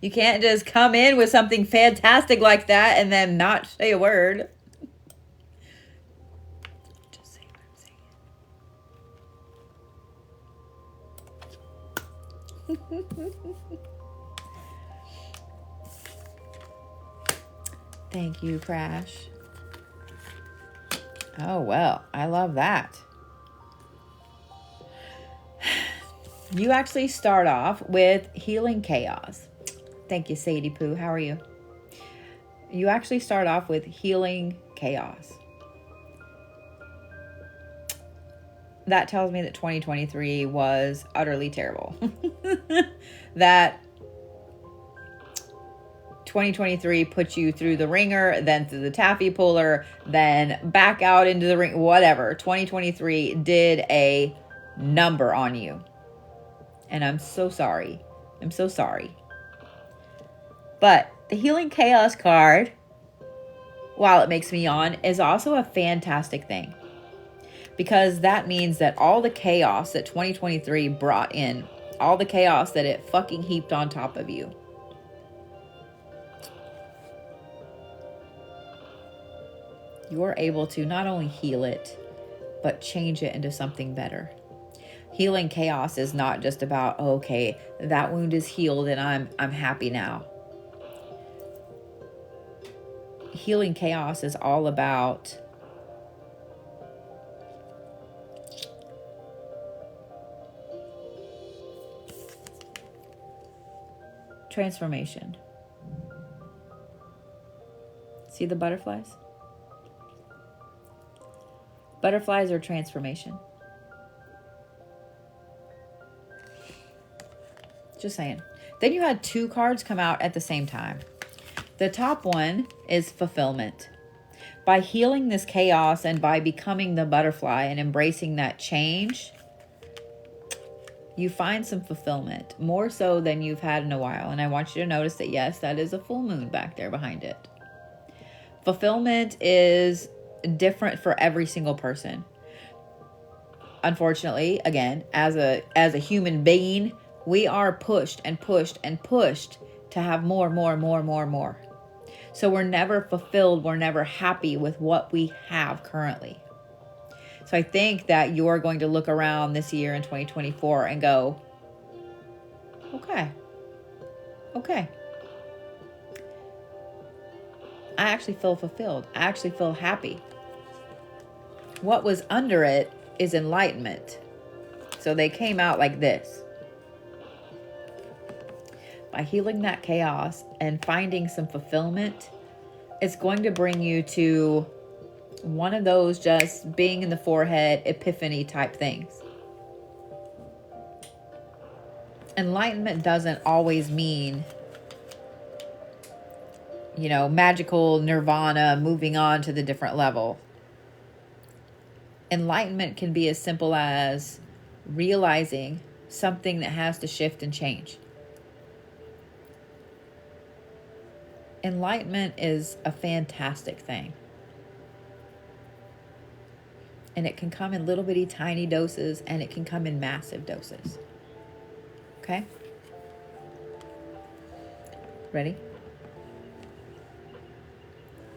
You can't just come in with something fantastic like that and then not say a word. Just say what I'm saying. Thank you, Crash. Oh, well, I love that. You actually start off with healing chaos. Thank you, Sadie Poo. How are you? You actually start off with healing chaos. That tells me that 2023 was utterly terrible. That 2023 put you through the ringer, then through the taffy puller, then back out into the ring, whatever. 2023 did a number on you. And I'm so sorry. I'm so sorry. But the Healing Chaos card, while it makes me yawn, is also a fantastic thing. Because that means that all the chaos that 2023 brought in, all the chaos that it fucking heaped on top of you, you're able to not only heal it, but change it into something better. Healing chaos is not just about, oh, okay, that wound is healed and I'm happy now. Healing chaos is all about transformation. See the butterflies? Butterflies are transformation. Just saying. Then you had two cards come out at the same time. The top one is fulfillment. By healing this chaos and by becoming the butterfly and embracing that change, you find some fulfillment, more so than you've had in a while. And I want you to notice that, yes, that is a full moon back there behind it. Fulfillment is different for every single person. Unfortunately, again, as a human being, we are pushed and pushed and pushed to have more. So we're never fulfilled. We're never happy with what we have currently. So I think that you're going to look around this year in 2024 and go, okay. I actually feel fulfilled. I actually feel happy. What was under it is enlightenment. So they came out like this. By healing that chaos and finding some fulfillment, it's going to bring you to one of those just being in the forehead epiphany type things. Enlightenment doesn't always mean, magical nirvana, moving on to the different level. Enlightenment can be as simple as realizing something that has to shift and change. Enlightenment is a fantastic thing. And it can come in little bitty tiny doses, and it can come in massive doses. Okay? Ready?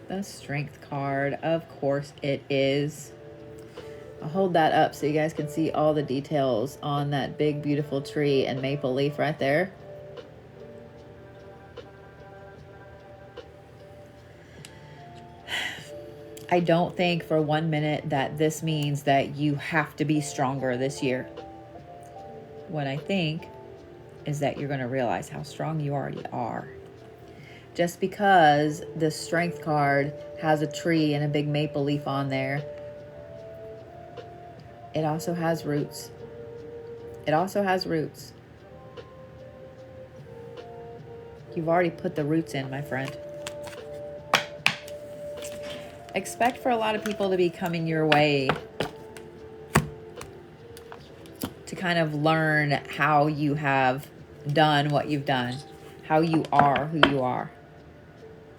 The Strength card. Of course it is. I'll hold that up so you guys can see all the details on that big, beautiful tree and maple leaf right there. I don't think for 1 minute that this means that you have to be stronger this year. What I think is that you're going to realize how strong you already are. Just because the Strength card has a tree and a big maple leaf on there, it also has roots. You've already put the roots in, my friend. Expect for a lot of people to be coming your way to kind of learn how you have done what you've done, how you are who you are.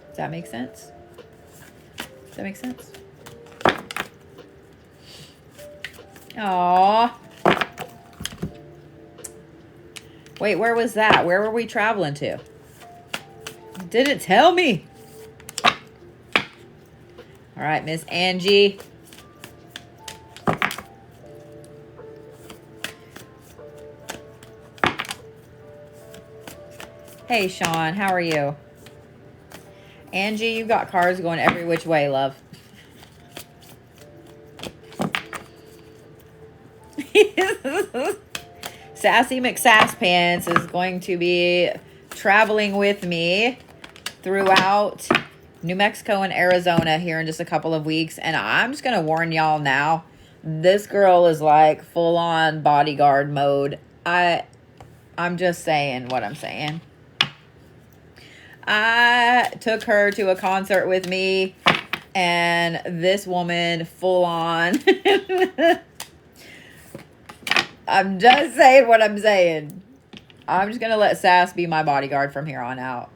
Does that make sense? Aww. Wait, where was that? Where were we traveling to? Didn't tell me. All right, Miss Angie. Hey, Sean, how are you? Angie, you got cards going every which way, love. Sassy McSasspants is going to be traveling with me throughout New Mexico and Arizona here in just a couple of weeks. And I'm just going to warn y'all now, this girl is like full on bodyguard mode. I'm just saying what I'm saying. I took her to a concert with me, and this woman full on. I'm just saying what I'm saying. I'm just going to let Sass be my bodyguard from here on out.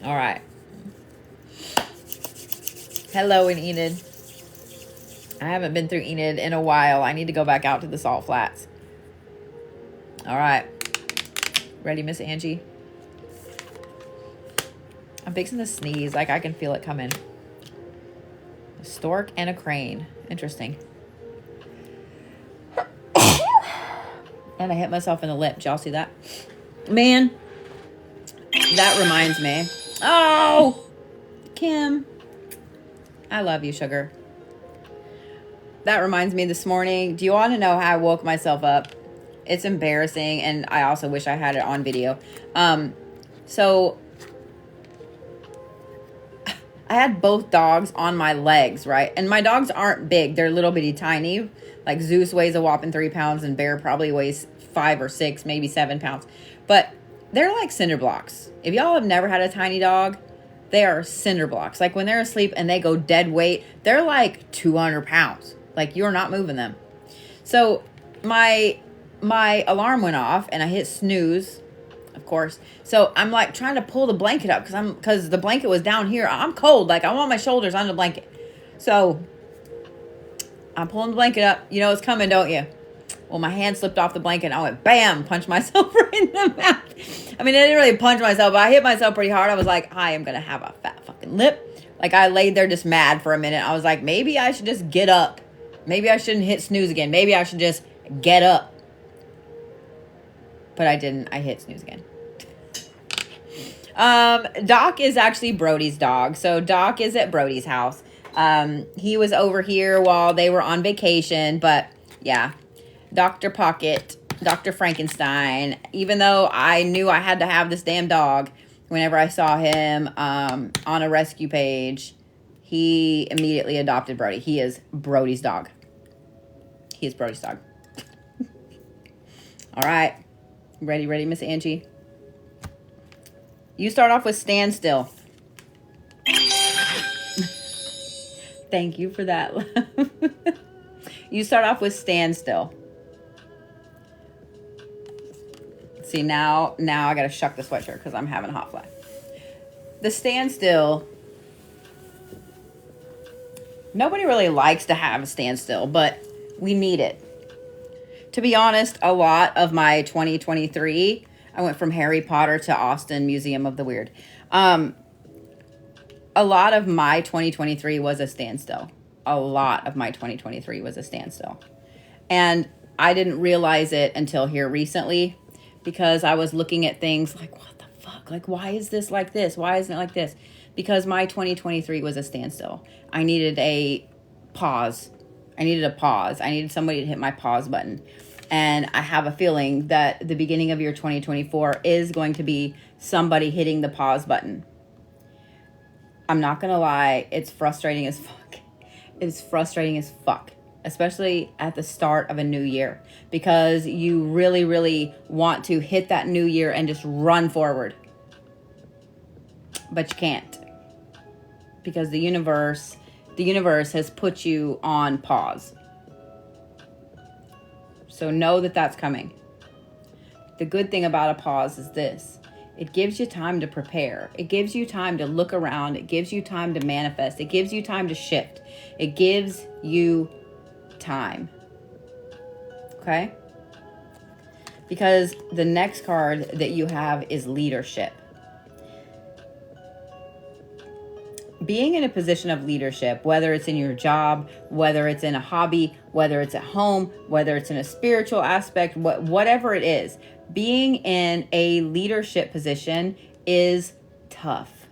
All right. Hello in Enid. I haven't been through Enid in a while. I need to go back out to the Salt Flats. All right. Ready, Miss Angie? I'm fixing to sneeze. Like, I can feel it coming. A stork and a crane. Interesting. And I hit myself in the lip. Did y'all see that? Man, that reminds me. Oh, Kim. I love you, sugar. That reminds me this morning. Do you want to know how I woke myself up? It's embarrassing, and I also wish I had it on video. So I had both dogs on my legs, right? And my dogs aren't big. They're little bitty tiny. Like Zeus weighs a whopping 3 pounds, and Bear probably weighs 5 or 6, maybe 7 pounds. But they're like cinder blocks. If y'all have never had a tiny dog, they are cinder blocks. Like when they're asleep and they go dead weight, they're like 200 pounds. Like you're not moving them. So my alarm went off and I hit snooze, of course. So I'm like trying to pull the blanket up because the blanket was down here. I'm cold. Like I want my shoulders on the blanket. So I'm pulling the blanket up. You know it's coming, don't you? Well, my hand slipped off the blanket and I went bam, punched myself right in the mouth. I mean, I didn't really punch myself, but I hit myself pretty hard. I was like, I am going to have a fat fucking lip. Like I laid there just mad for a minute. I was like, maybe I should just get up. Maybe I shouldn't hit snooze again. Maybe I should just get up. But I didn't. I hit snooze again. Doc is actually Brody's dog. So Doc is at Brody's house. He was over here while they were on vacation. But yeah, Dr. Pocket, Dr. Frankenstein, even though I knew I had to have this damn dog, whenever I saw him on a rescue page, he immediately adopted Brody. He is Brody's dog. He is Brody's dog. All right. Ready, Miss Angie? You start off with stand still. Thank you for that. You start off with stand still. See, now I got to shuck the sweatshirt because I'm having a hot flash. The standstill. Nobody really likes to have a standstill, but we need it. To be honest, a lot of my 2023, I went from Harry Potter to Austin Museum of the Weird. A lot of my 2023 was a standstill. A lot of my 2023 was a standstill. And I didn't realize it until here recently because I was looking at things like, what the fuck? Like, why is this like this? Why isn't it like this? Because my 2023 was a standstill. I needed a pause. I needed somebody to hit my pause button. And I have a feeling that the beginning of your 2024 is going to be somebody hitting the pause button. I'm not going to lie. It's frustrating as fuck. It's frustrating as fuck. Especially at the start of a new year. Because you really, really want to hit that new year and just run forward. But you can't. Because the universe has put you on pause. So know that that's coming. The good thing about a pause is this. It gives you time to prepare. It gives you time to look around. It gives you time to manifest. It gives you time to shift. It gives you time. Okay? Because the next card that you have is leadership. Being in a position of leadership, whether it's in your job, whether it's in a hobby, whether it's at home, whether it's in a spiritual aspect, whatever it is, being in a leadership position is tough.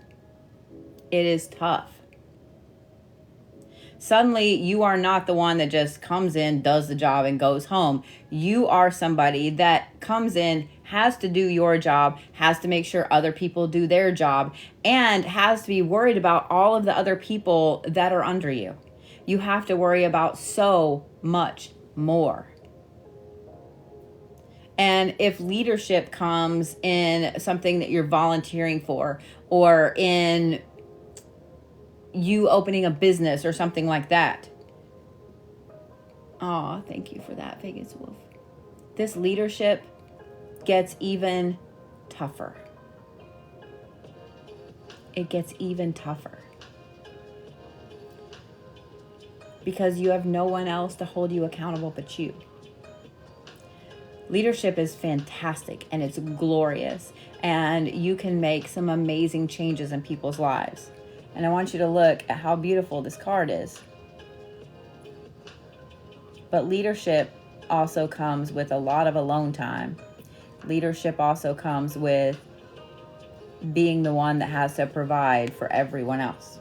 It is tough. Suddenly, you are not the one that just comes in, does the job, and goes home. You are somebody that comes in, has to do your job, has to make sure other people do their job, and has to be worried about all of the other people that are under you. You have to worry about so much more. And if leadership comes in something that you're volunteering for, or in you opening a business or something like that. Oh, thank you for that, Vegas Wolf. This leadership gets even tougher. It gets even tougher. Because you have no one else to hold you accountable but you. Leadership is fantastic and it's glorious, and you can make some amazing changes in people's lives. And I want you to look at how beautiful this card is. But leadership also comes with a lot of alone time. Leadership also comes with being the one that has to provide for everyone else.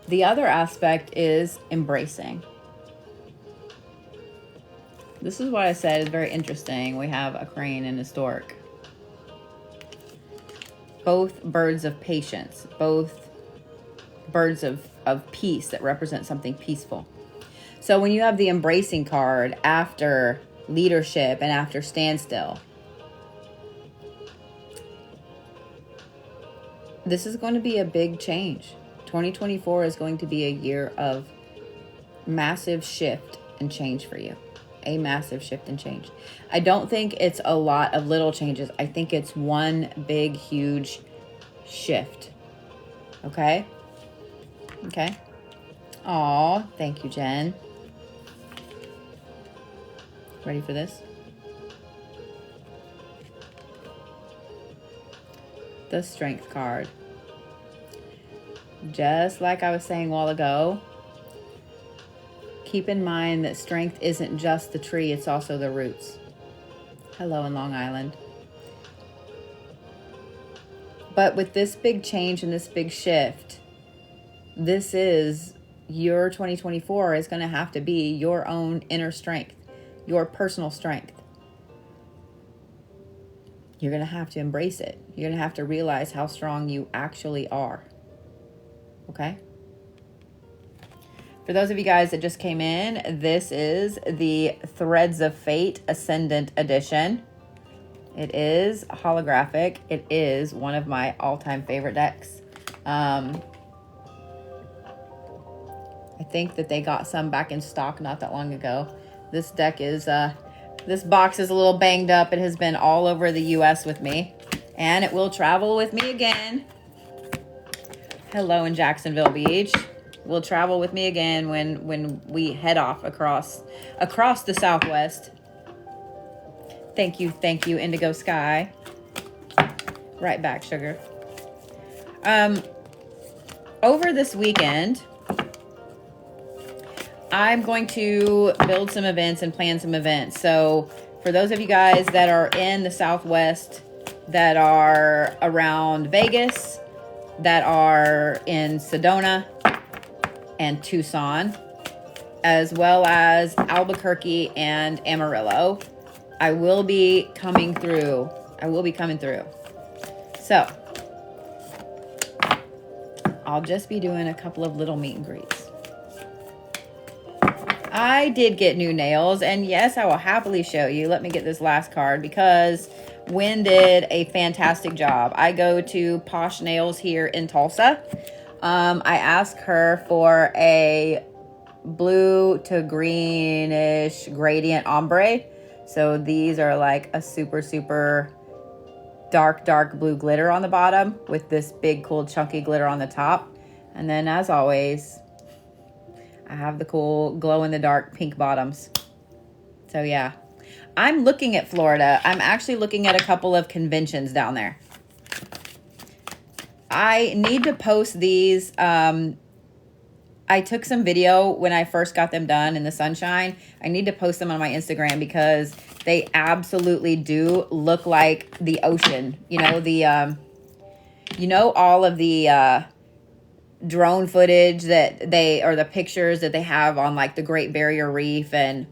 The other aspect is embracing. This is what I said is very interesting. We have a crane and a stork. Both birds of patience, both birds of peace that represent something peaceful. So when you have the embracing card after leadership and after standstill, this is going to be a big change. 2024 is going to be a year of massive shift and change for you. A massive shift and change. I don't think it's a lot of little changes. I think it's one big, huge shift. Okay? Okay? Aw, thank you, Jen. Ready for this? The Strength card. Just like I was saying a while ago, keep in mind that strength isn't just the tree, it's also the roots. Hello in Long Island. But with this big change and this big shift, this is your 2024 is going to have to be your own inner strength, your personal strength. You're going to have to embrace it. You're going to have to realize how strong you actually are. Okay? For those of you guys that just came in, this is the Threads of Fate Ascendant Edition. It is holographic. It is one of my all-time favorite decks. I think that they got some back in stock not that long ago. This deck is, this box is a little banged up. It has been all over the U.S. with me, and it will travel with me again. Hello in Jacksonville Beach. Will travel with me again when we head off across the Southwest. Thank you, Indigo Sky. Right back, sugar. Over this weekend, I'm going to build some events and plan some events. So for those of you guys that are in the Southwest, that are around Vegas, that are in Sedona and Tucson, as well as Albuquerque and Amarillo, I will be coming through. So I'll just be doing a couple of little meet and greets. I did get new nails, and yes, I will happily show you. Let me get this last card because Wynn did a fantastic job. I go to Posh Nails here in Tulsa. I asked her for a blue to greenish gradient ombre. So these are like a super, super dark blue glitter on the bottom with this big, cool, chunky glitter on the top. And then, as always, I have the cool glow-in-the-dark pink bottoms. So, yeah. I'm looking at Florida. I'm actually looking at a couple of conventions down there. I need to post these. I took some video when I first got them done in the sunshine. I need to post them on my Instagram because they absolutely do look like the ocean. You know, all of the drone footage that the pictures that they have on like the Great Barrier Reef and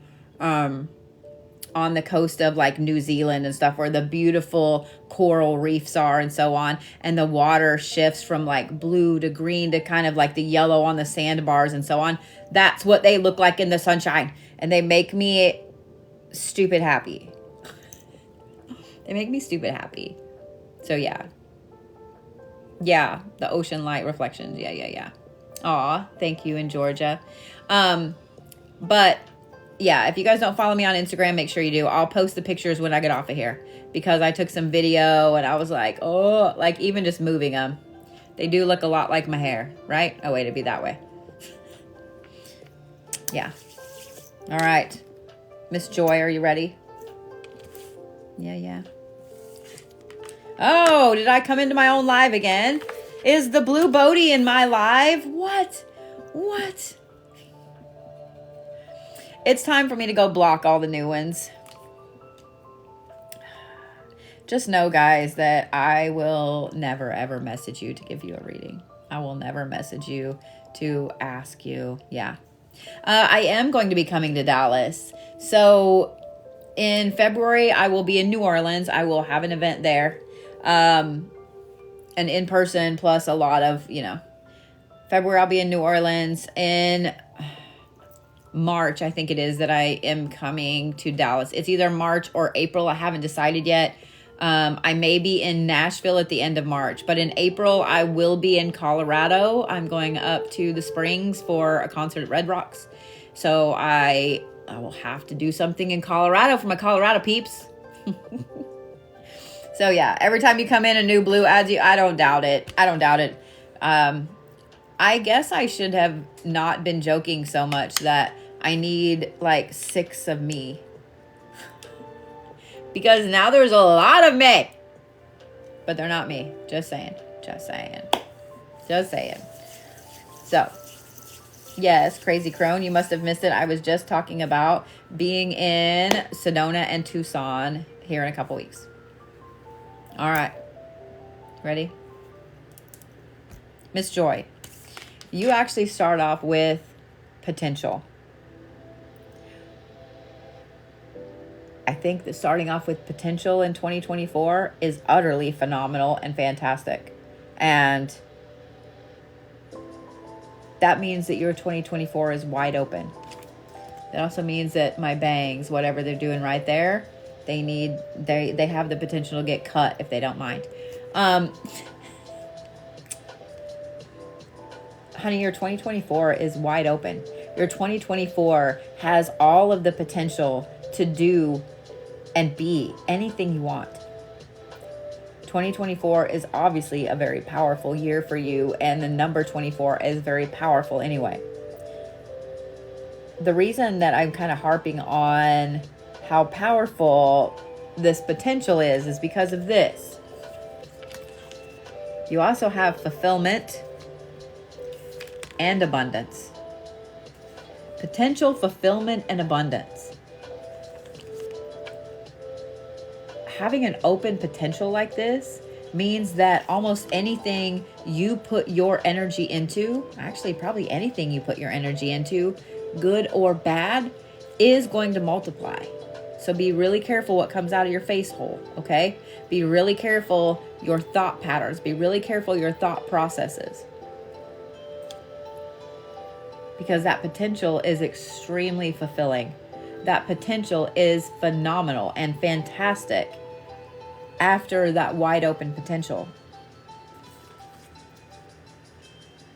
on the coast of like New Zealand and stuff, where the beautiful coral reefs are and so on, and the water shifts from like blue to green to kind of like the yellow on the sandbars and so on. That's what they look like in the sunshine, and they make me stupid happy. They make me stupid happy. So yeah, the ocean light reflections. Yeah. Aw, thank you in Georgia. But yeah, if you guys don't follow me on Instagram, make sure you do. I'll post the pictures when I get off of here, because I took some video and I was like, oh, like even just moving them, they do look a lot like my hair, right? Oh, wait, it'd be that way. Yeah. All right. Miss Joy, are you ready? Yeah. Oh, did I come into my own live again? Is the blue Bodie in my live? What? It's time for me to go block all the new ones. Just know, guys, that I will never, ever message you to give you a reading. I will never message you to ask you. Yeah. I am going to be coming to Dallas. So in February, I will be in New Orleans. I will have an event there. An in-person plus a lot of, February I'll be in New Orleans. In March, I think it is, that I am coming to Dallas. It's either March or April. I haven't decided yet. I may be in Nashville at the end of March, but in April, I will be in Colorado. I'm going up to the Springs for a concert at Red Rocks. So I will have to do something in Colorado for my Colorado peeps. So yeah, every time you come in, a new blue adds you. I don't doubt it. I guess I should have not been joking so much that I need like 6 of me. Because now there's a lot of me. But they're not me. Just saying. So, yes, Crazy Crone, you must have missed it. I was just talking about being in Sedona and Tucson here in a couple weeks. All right. Ready? Miss Joy, you actually start off with potential. I think that starting off with potential in 2024 is utterly phenomenal and fantastic. And that means that your 2024 is wide open. That also means that my bangs, whatever they're doing right there, they have the potential to get cut if they don't mind. Honey, your 2024 is wide open. Your 2024 has all of the potential to do and be anything you want. 2024 is obviously a very powerful year for you, and the number 24 is very powerful anyway. The reason that I'm kind of harping on how powerful this potential is because of this. You also have fulfillment and abundance. Potential, fulfillment, and abundance. Having an open potential like this means that almost anything you put your energy into, actually probably anything you put your energy into, good or bad, is going to multiply. So be really careful what comes out of your face hole, okay? Be really careful your thought patterns. Be really careful your thought processes. Because that potential is extremely fulfilling. That potential is phenomenal and fantastic after that wide open potential.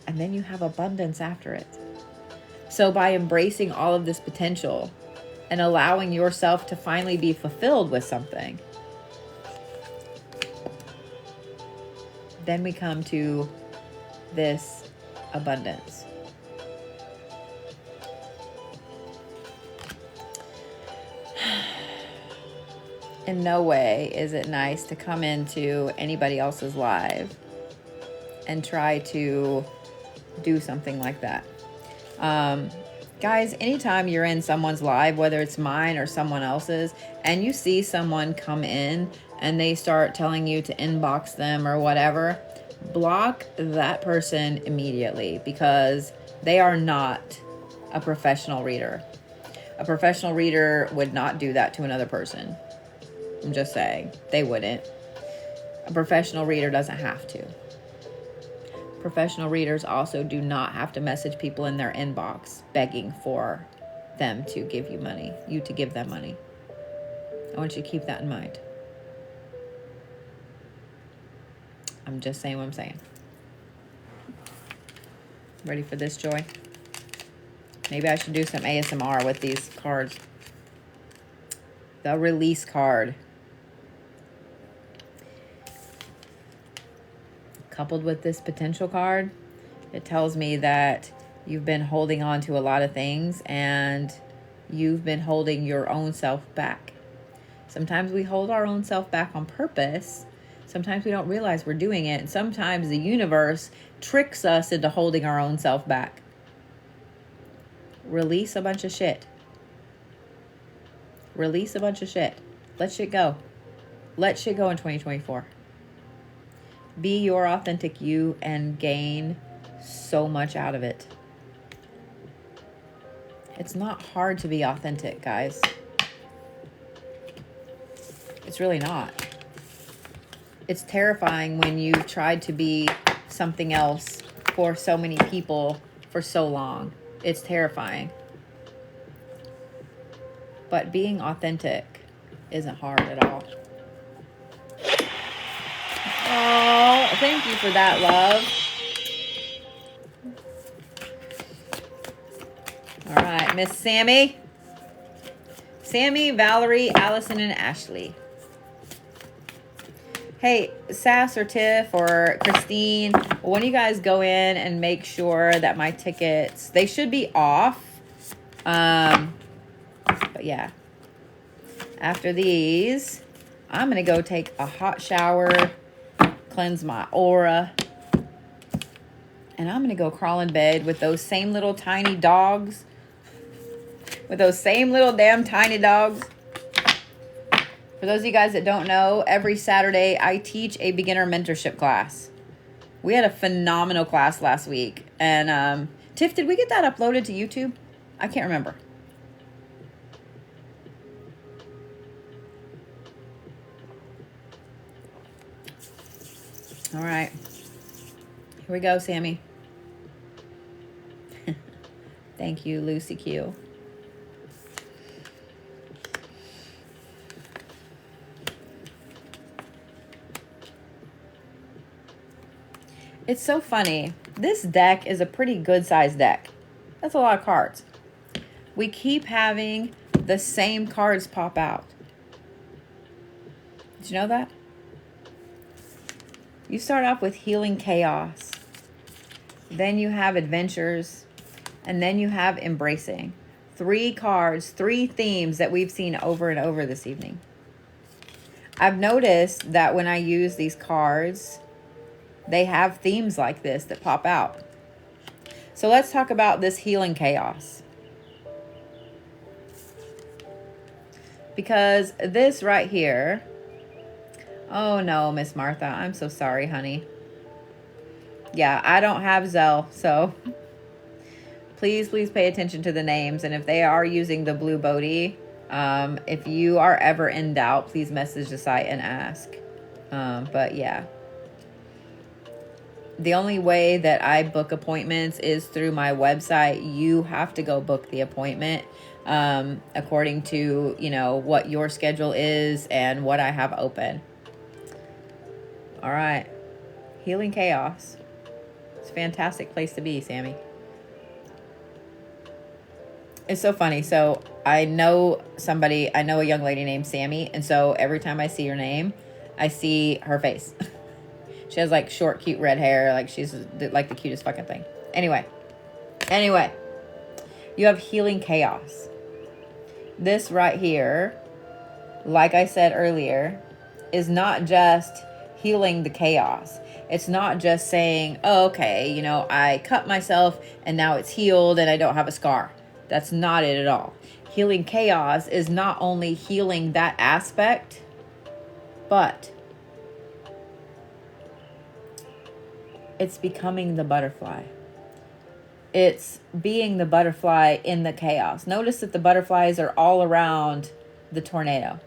And then you have abundance after it. So by embracing all of this potential and allowing yourself to finally be fulfilled with something, then we come to this abundance. In no way is it nice to come into anybody else's live and try to do something like that. Guys, anytime you're in someone's live, whether it's mine or someone else's, and you see someone come in and they start telling you to inbox them or whatever, block that person immediately, because they are not a professional reader. A professional reader would not do that to another person. I'm just saying. They wouldn't. A professional reader doesn't have to. Professional readers also do not have to message people in their inbox begging for them to give you money, you to give them money. I want you to keep that in mind. I'm just saying what I'm saying. Ready for this, Joy? Maybe I should do some ASMR with these cards. The release card. Coupled with this potential card, it tells me that you've been holding on to a lot of things and you've been holding your own self back. Sometimes we hold our own self back on purpose. Sometimes we don't realize we're doing it. And sometimes the universe tricks us into holding our own self back. Release a bunch of shit. Release a bunch of shit. Let shit go. Let shit go in 2024. Be your authentic you and gain so much out of it. It's not hard to be authentic, guys. It's really not. It's terrifying when you've tried to be something else for so many people for so long. It's terrifying. But being authentic isn't hard at all. Oh, thank you for that, love. All right, Miss Sammie. Sammie, Valerie, Allison, and Ashley. Hey, Sass or Tiff or Christine, when you guys go in and make sure that my tickets, they should be off. But yeah. After these, I'm going to go take a hot shower, cleanse my aura, and I'm going to go crawl in bed with those same little tiny dogs. With those same little damn tiny dogs. For those of you guys that don't know, every Saturday I teach a beginner mentorship class. We had a phenomenal class last week. And Tiff, did we get that uploaded to YouTube? I can't remember. All right. Here we go, Sammie. Thank you, Lucy Q. It's so funny. This deck is a pretty good sized deck. That's a lot of cards. We keep having the same cards pop out. Did you know that? You start off with Healing Chaos. Then you have Adventures. And then you have Embracing. 3 cards, 3 themes that we've seen over and over this evening. I've noticed that when I use these cards, they have themes like this that pop out. So let's talk about this Healing Chaos. Because this right here... Oh no, Miss Martha. I'm so sorry, honey. Yeah, I don't have Zelle, so... Please pay attention to the names. And if they are using the blue Bodhi, if you are ever in doubt, please message the site and ask. But yeah. The only way that I book appointments is through my website. You have to go book the appointment according to, you know, what your schedule is and what I have open. All right. Healing Chaos. It's a fantastic place to be, Sammie. It's so funny. So I know a young lady named Sammie. And so every time I see her name, I see her face. She has like short, cute red hair. Like she's like the cutest fucking thing. Anyway, you have Healing Chaos. This right here, like I said earlier, is not just healing the chaos. It's not just saying, oh, okay, you know, I cut myself and now it's healed and I don't have a scar. That's not it at all. Healing Chaos is not only healing that aspect, but it's becoming the butterfly. It's being the butterfly in the chaos. Notice that the butterflies are all around the tornado.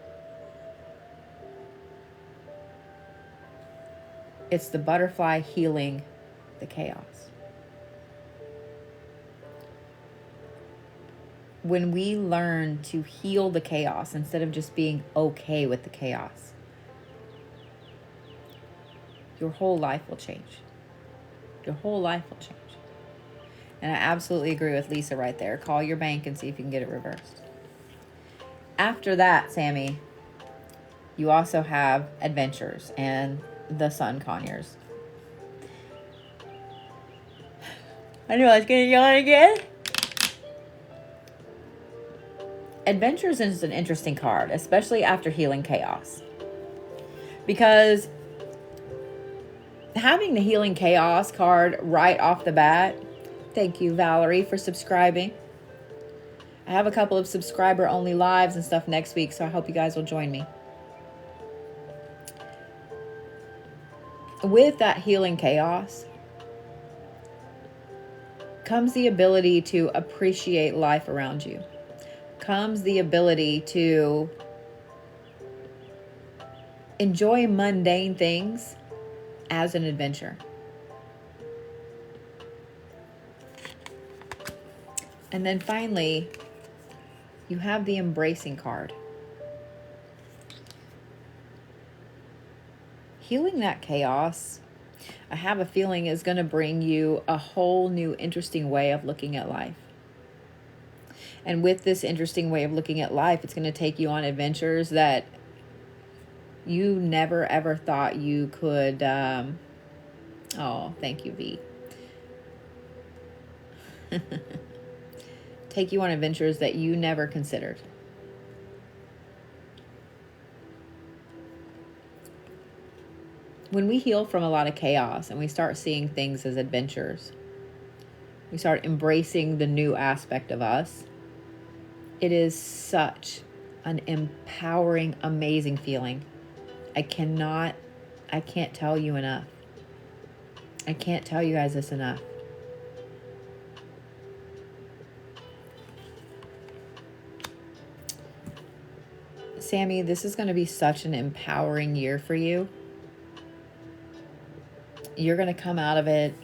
It's the butterfly healing the chaos. When we learn to heal the chaos instead of just being okay with the chaos, your whole life will change. Your whole life will change. And I absolutely agree with Lisa right there. Call your bank and see if you can get it reversed. After that, Sammie, you also have adventures and the sun conures. I knew I was going to yawn again. Adventures is an interesting card, especially after healing chaos. Because having the healing chaos card right off the bat, thank you, Valerie, for subscribing. I have a couple of subscriber-only lives and stuff next week, so I hope you guys will join me. With that healing chaos comes the ability to appreciate life around you. Comes the ability to enjoy mundane things as an adventure. And then finally, you have the embracing card. Healing that chaos, I have a feeling, is going to bring you a whole new interesting way of looking at life. And with this interesting way of looking at life, it's going to take you on adventures that you never ever thought you could. Oh, thank you, V. Take you on adventures that you never considered. When we heal from a lot of chaos and we start seeing things as adventures, we start embracing the new aspect of us. It is such an empowering, amazing feeling. I can't tell you enough. I can't tell you guys this enough. Sammie, this is going to be such an empowering year for you. You're going to come out of it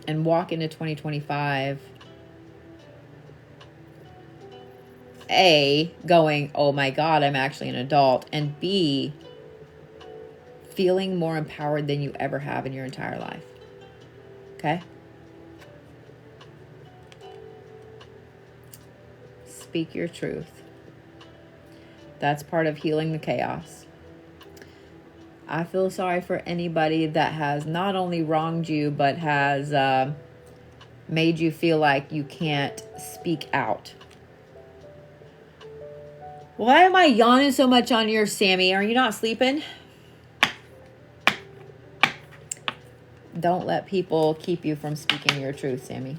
and walk into 2025 A, going, oh my God, I'm actually an adult, and B, feeling more empowered than you ever have in your entire life. Okay? Speak your truth. That's part of healing the chaos. I feel sorry for anybody that has not only wronged you, but has made you feel like you can't speak out. Why am I yawning so much on yours, Sammie? Are you not sleeping? Don't let people keep you from speaking your truth, Sammie.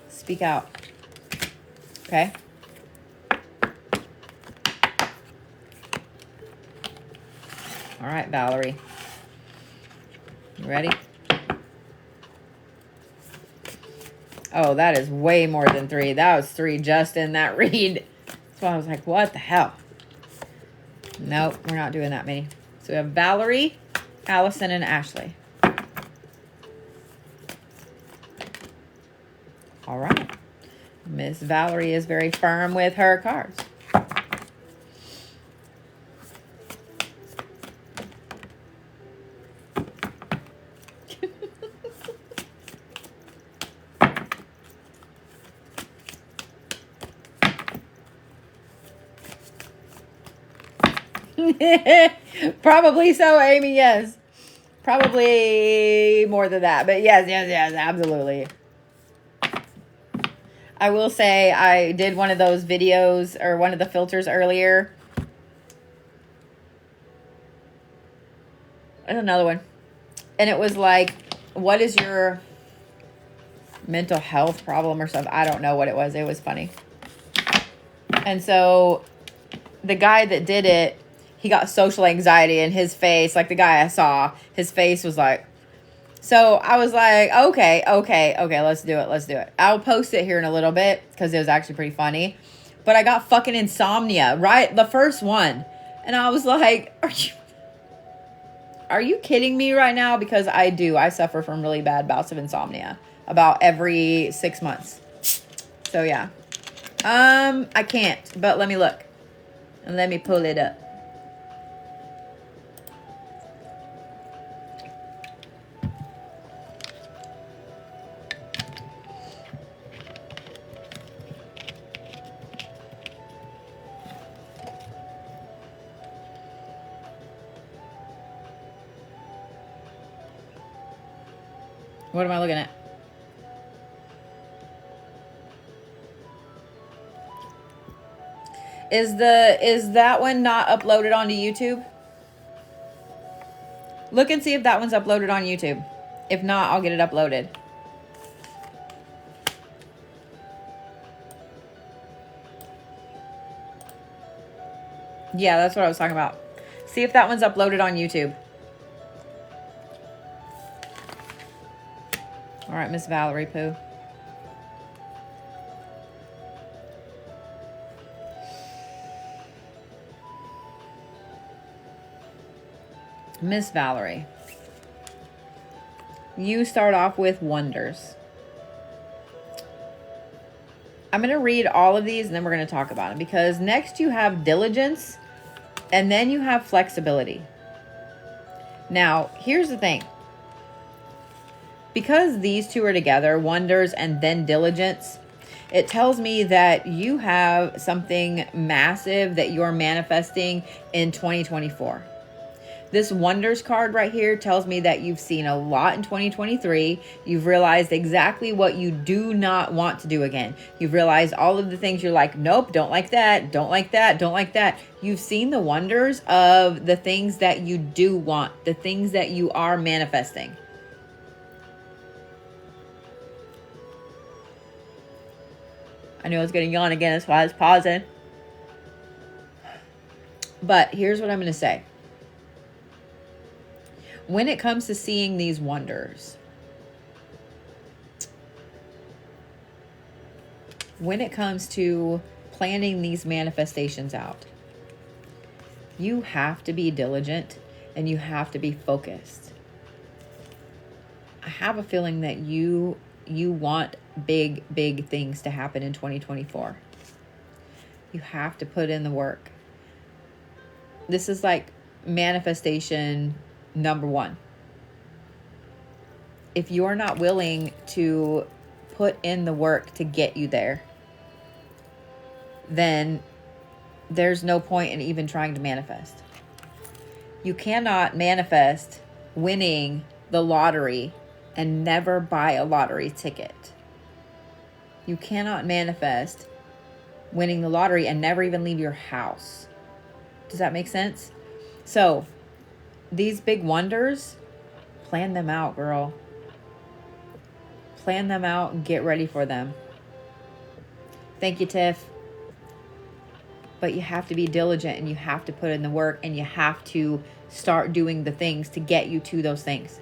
Speak out. Okay? All right, Valerie. You ready? Oh, that is way more than 3. That was 3 just in that read. So I was like, what the hell? Nope, we're not doing that many. So we have Valerie, Allison, and Ashley. All right. Miss Valerie is very firm with her cards. Probably so, Amy, yes. Probably more than that. But yes, absolutely. I will say I did one of those videos or one of the filters earlier. There's another one. And it was like, what is your mental health problem or something? I don't know what it was. It was funny. And so the guy that did it, he got social anxiety, and his face, like the guy I saw, his face was like, So I was like, okay, let's do it. I'll post it here in a little bit because it was actually pretty funny. But I got fucking insomnia, right? The first one. And I was like, are you kidding me right now? Because I do. I suffer from really bad bouts of insomnia about every 6 months. So yeah. I can't, but let me look. And let me pull it up. What am I looking at? Is that one not uploaded onto YouTube? Look and see if that one's uploaded on YouTube. If not, I'll get it uploaded. Yeah, that's what I was talking about. See if that one's uploaded on YouTube. All right, Miss Valerie P. Miss Valerie, you start off with wonders. I'm going to read all of these and then we're going to talk about them, because next you have diligence and then you have flexibility. Now, here's the thing. Because these two are together, wonders and then diligence, it tells me that you have something massive that you're manifesting in 2024. This wonders card right here tells me that you've seen a lot in 2023. You've realized exactly what you do not want to do again. You've realized all of the things you're like, nope, don't like that, don't like that, don't like that. You've seen the wonders of the things that you do want, the things that you are manifesting. I knew I was going to yawn again, that's why I was pausing. But here's what I'm going to say. When it comes to seeing these wonders, when it comes to planning these manifestations out, you have to be diligent and you have to be focused. I have a feeling that you want big things to happen in 2024. You have to put in the work. This is like manifestation number one. If you're not willing to put in the work to get you there, then there's no point in even trying to manifest. You cannot manifest winning the lottery and never buy a lottery ticket. You cannot manifest winning the lottery and never even leave your house. Does that make sense? So, these big wonders, plan them out, girl. Plan them out and get ready for them. Thank you, Tiff. But you have to be diligent and you have to put in the work and you have to start doing the things to get you to those things.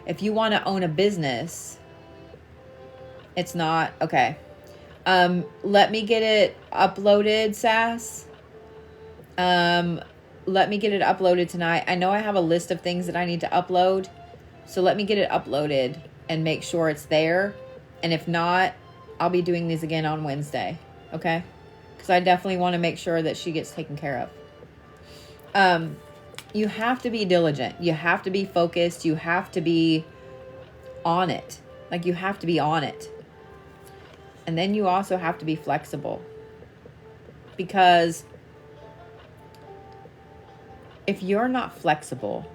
If you want to own a business, it's not, okay. Let me get it uploaded, Sass. Let me get it uploaded tonight. I know I have a list of things that I need to upload. So let me get it uploaded and make sure it's there. And if not, I'll be doing these again on Wednesday. Okay? Because I definitely want to make sure that she gets taken care of. You have to be diligent. You have to be focused. You have to be on it. Like, you have to be on it. And then you also have to be flexible. Because if you're not flexible,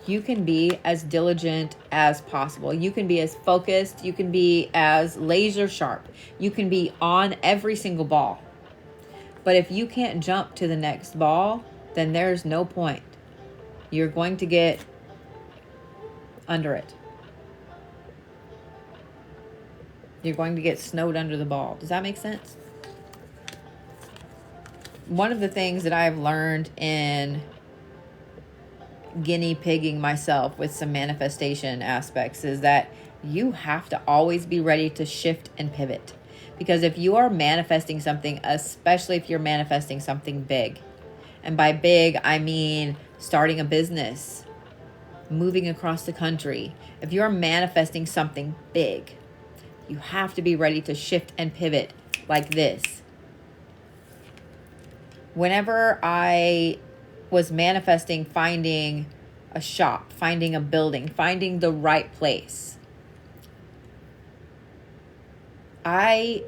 you can be as diligent as possible. You can be as focused. You can be as laser sharp. You can be on every single ball. But if you can't jump to the next ball, then there's no point. You're going to get under it. You're going to get snowed under the ball. Does that make sense? One of the things that I've learned in guinea pigging myself with some manifestation aspects is that you have to always be ready to shift and pivot. Because if you are manifesting something, especially if you're manifesting something big, and by big, I mean starting a business, moving across the country. If you're manifesting something big, you have to be ready to shift and pivot like this. Whenever I was manifesting finding a shop, finding a building, finding the right place, I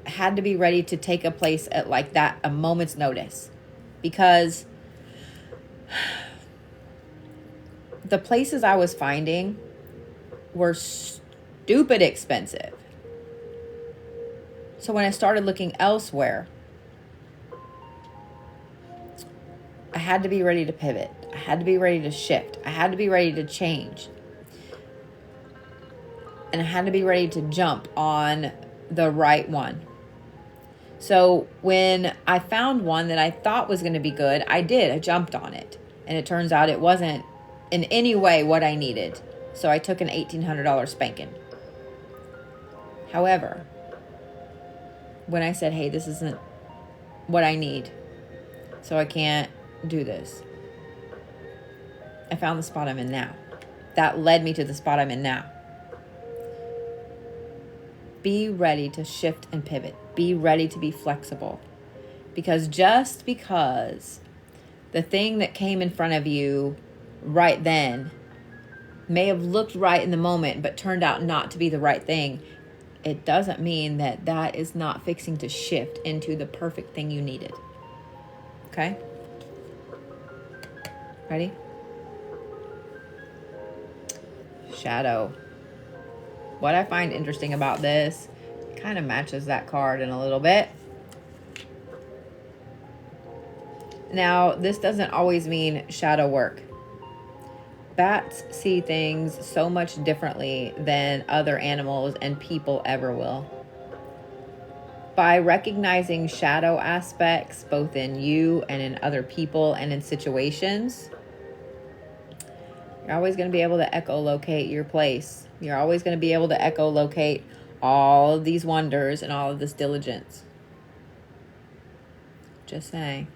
had to be ready to take a place at like that, a moment's notice, because the places I was finding were stupid expensive. So when I started looking elsewhere, I had to be ready to pivot. I had to be ready to shift. I had to be ready to change. And I had to be ready to jump on the right one. So when I found one that I thought was going to be good, I did. I jumped on it. And it turns out it wasn't in any way what I needed. So I took an $1,800 spanking. However, when I said, hey, this isn't what I need, so I can't do this, I found the spot I'm in now. That led me to the spot I'm in now. Be ready to shift and pivot. Be ready to be flexible. Because just because the thing that came in front of you right then may have looked right in the moment, but turned out not to be the right thing, it doesn't mean that that is not fixing to shift into the perfect thing you needed. Okay? Ready? Shadow. What I find interesting about this kind of matches that card in a little bit. Now, this doesn't always mean shadow work. Bats see things so much differently than other animals and people ever will. By recognizing shadow aspects, both in you and in other people and in situations, you're always going to be able to echolocate your place. You're always going to be able to echolocate all of these wonders and all of this diligence. Just saying.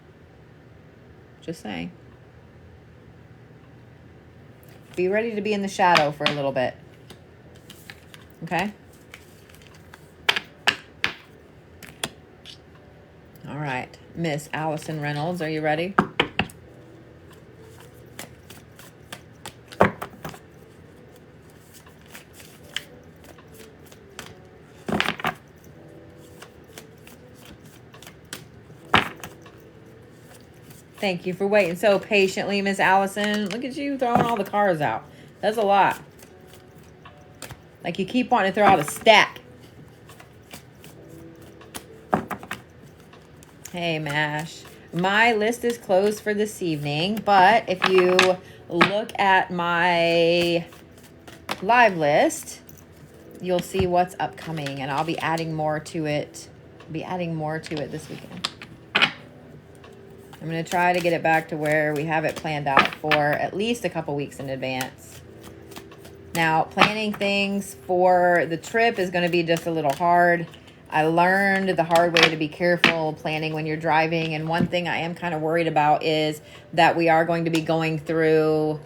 Just saying. Be ready to be in the shadow for a little bit. Okay? All right. Miss Allison Reynolds, are you ready? Thank you for waiting so patiently, Miss Allison. Look at you throwing all the cards out. That's a lot. Like you keep wanting to throw out a stack. Hey, Mash. My list is closed for this evening, but if you look at my live list, you'll see what's upcoming, and I'll be adding more to it. This weekend. I'm going to try to get it back to where we have it planned out for at least a couple weeks in advance. Now, planning things for the trip is going to be just a little hard. I learned the hard way to be careful planning when you're driving. And one thing I am kind of worried about is that we are going to be going through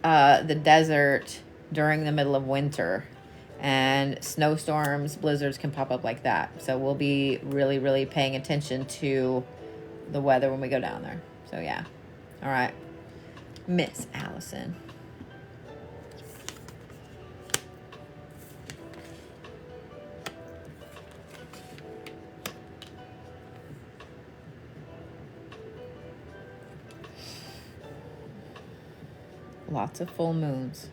the desert during the middle of winter. And snowstorms, blizzards can pop up like that. So we'll be really, really paying attention to the weather when we go down there. So yeah. All right. Miss Allison. Lots of full moons.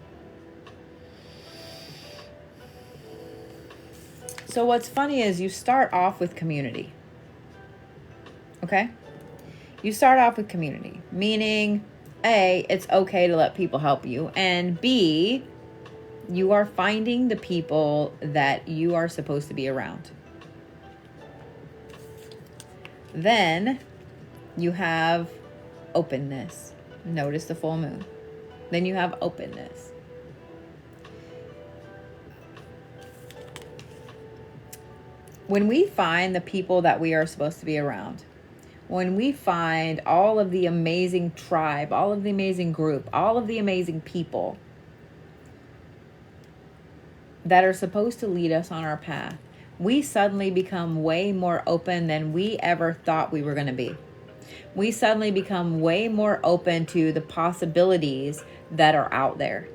So what's funny is you start off with community. Okay? You start off with community, meaning A, it's okay to let people help you, and B, you are finding the people that you are supposed to be around. Then you have openness. Notice the full moon. Then you have openness. When we find the people that we are supposed to be around, when we find all of the amazing tribe, all of the amazing group, all of the amazing people that are supposed to lead us on our path, we suddenly become way more open than we ever thought we were going to be. We suddenly become way more open to the possibilities that are out there.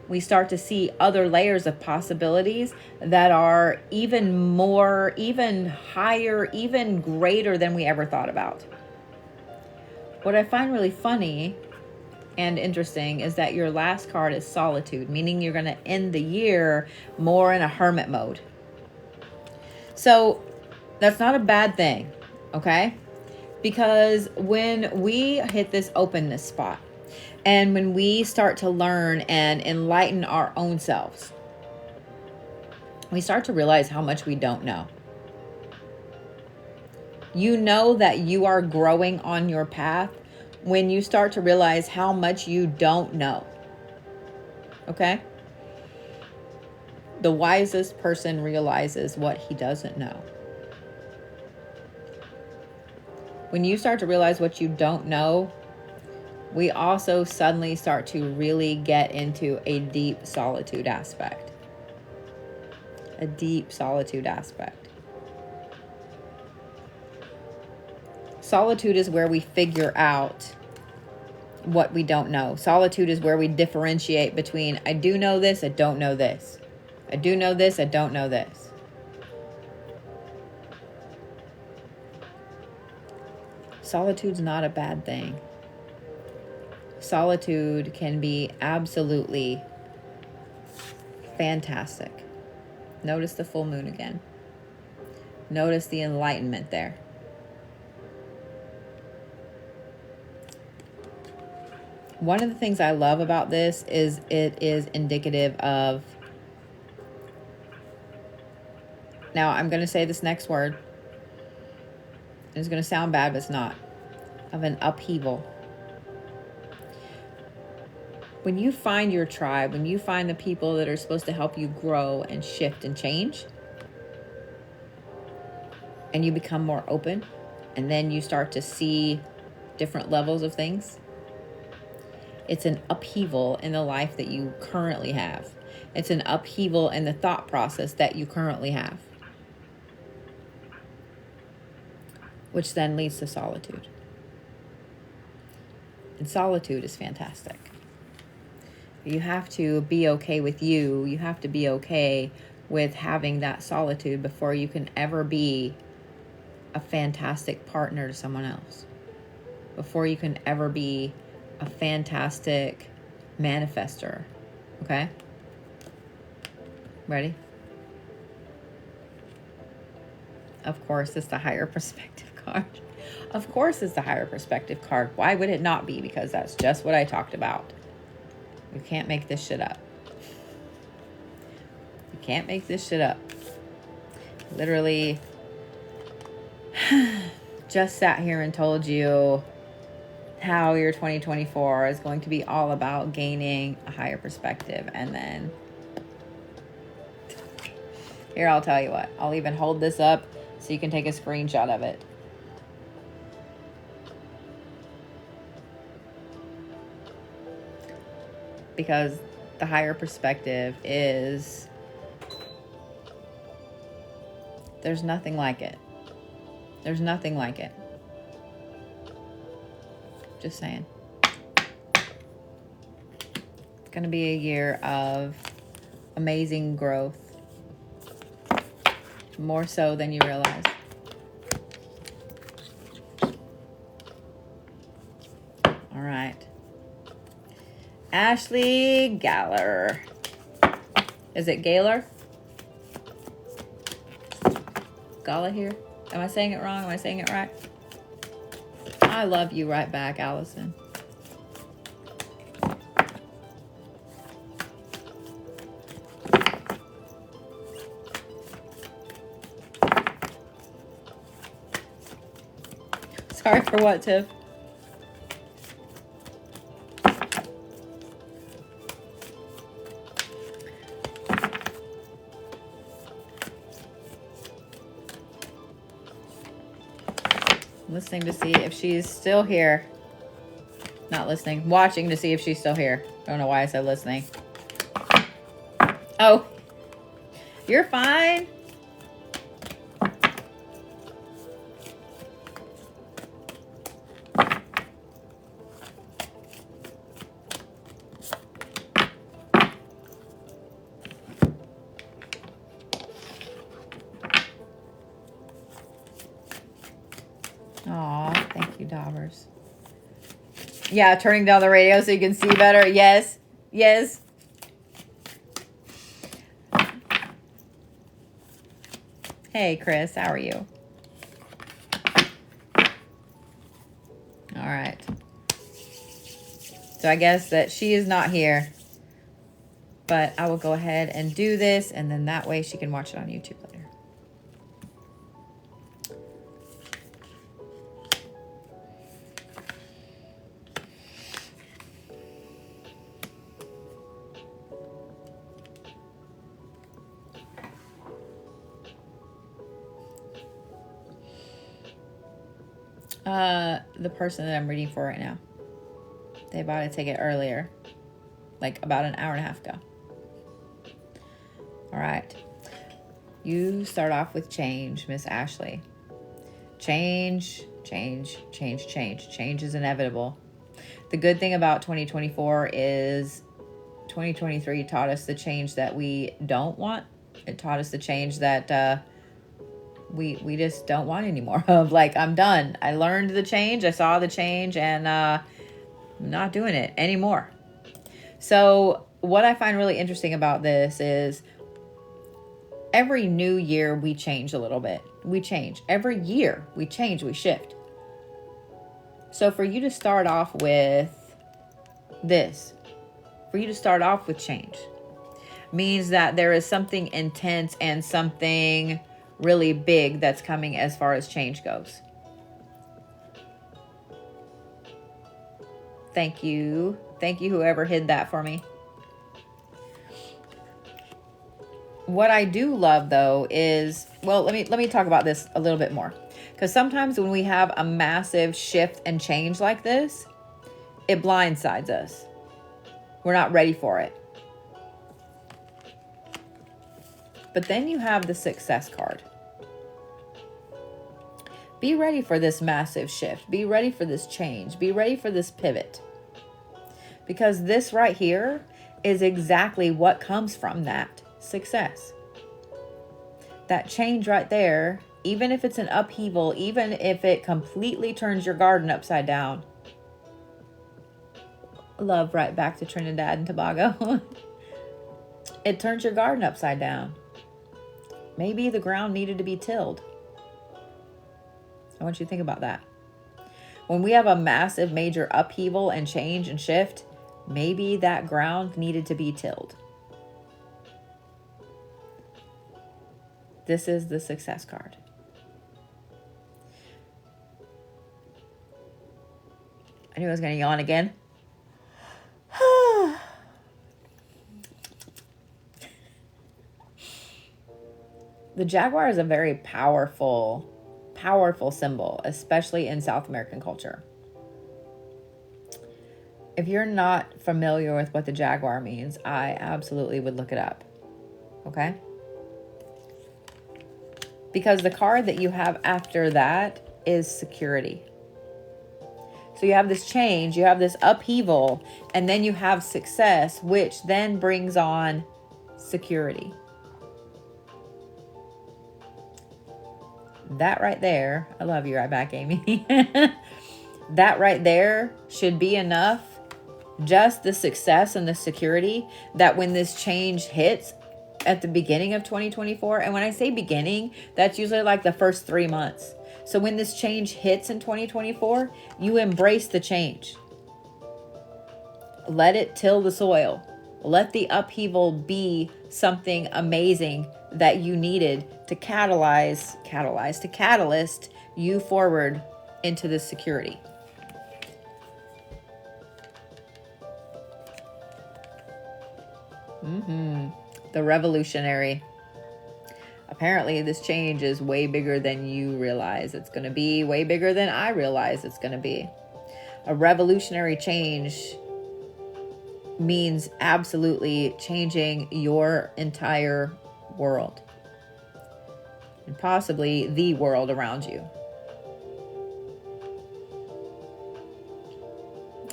We start to see other layers of possibilities that are even more, even higher, even greater than we ever thought about. What I find really funny and interesting is that your last card is solitude, meaning you're going to end the year more in a hermit mode. So that's not a bad thing, okay? Because when we hit this openness spot, and when we start to learn and enlighten our own selves, we start to realize how much we don't know. You know that you are growing on your path when you start to realize how much you don't know. Okay? The wisest person realizes what he doesn't know. When you start to realize what you don't know, we also suddenly start to really get into a deep solitude aspect. A deep solitude aspect. Solitude is where we figure out what we don't know. Solitude is where we differentiate between I do know this, I don't know this. I do know this, I don't know this. Solitude's not a bad thing. Solitude can be absolutely fantastic. Notice the full moon again. Notice the enlightenment there. One of the things I love about this is it is indicative of, now I'm going to say this next word. It's going to sound bad, but it's not. Of an upheaval. When you find your tribe, when you find the people that are supposed to help you grow and shift and change, and you become more open, and then you start to see different levels of things, it's an upheaval in the life that you currently have. It's an upheaval in the thought process that you currently have, which then leads to solitude. And solitude is fantastic. You have to be okay with you. You have to be okay with having that solitude before you can ever be a fantastic partner to someone else. Before you can ever be a fantastic manifester. Okay? Ready? Of course, it's the higher perspective card. Of course, it's the higher perspective card. Why would it not be? Because that's just what I talked about. You can't make this shit up. You can't make this shit up. Literally just sat here and told you how your 2024 is going to be all about gaining a higher perspective. And then here, I'll tell you what. I'll even hold this up so you can take a screenshot of it. Because the higher perspective is, there's nothing like it. There's nothing like it. Just saying. It's going to be a year of amazing growth. More so than you realize. All right. Ashley Galler. Is it Gaylor? Gala here? Am I saying it wrong? Am I saying it right? I love you right back, Allison. Sorry for what, Tiff? listening to see if she's still here. Not listening. Watching to see if she's still here. Don't know why I said listening. Oh. You're fine. Aw, thank you, Daubers. Yeah, turning down the radio so you can see better. Yes, yes. Hey, Chris, how are you? All right. So I guess that she is not here. But I will go ahead and do this, and then that way she can watch it on YouTube later. The person that I'm reading for right now. They bought a ticket earlier. Like about an hour and a half ago. All right. You start off with change, Miss Ashley. Change, change, change, change. Change is inevitable. The good thing about 2024 is 2023 taught us the change that we don't want. It taught us the change that we just don't want anymore of. Like, I'm done. I learned the change. I saw the change, and I'm not doing it anymore. So what I find really interesting about this is every new year we change a little bit. We change. Every year we change, we shift. So for you to start off with this, for you to start off with change, means that there is something intense and something really big that's coming as far as change goes. Thank you. Thank you, whoever hid that for me. What I do love, though, is, well, let me talk about this a little bit more. Because sometimes when we have a massive shift and change like this, it blindsides us. We're not ready for it. But then you have the success card. Be ready for this massive shift. Be ready for this change. Be ready for this pivot. Because this right here is exactly what comes from that success. That change right there, even if it's an upheaval, even if it completely turns your garden upside down. Love right back to Trinidad and Tobago. It turns your garden upside down. Maybe the ground needed to be tilled. I want you to think about that. When we have a massive major upheaval and change and shift, maybe that ground needed to be tilled. This is the success card. I knew I was going to yawn again. The jaguar is a very powerful symbol, especially in South American culture. If you're not familiar with what the jaguar means, I absolutely would look it up. Okay? Because the card that you have after that is security. So you have this change, you have this upheaval, and then you have success, which then brings on security. That right there, I love you right back, Amy. That right there should be enough, just the success and the security, that when this change hits at the beginning of 2024, and when I say beginning, that's usually like the first 3 months. So when this change hits in 2024, you embrace the change. Let it till the soil. Let the upheaval be something amazing that you needed to catalyst you forward into this security. The revolutionary. Apparently this change is way bigger than you realize it's going to be, way bigger than I realize it's going to be. A revolutionary change means absolutely changing your entire world and possibly the world around you.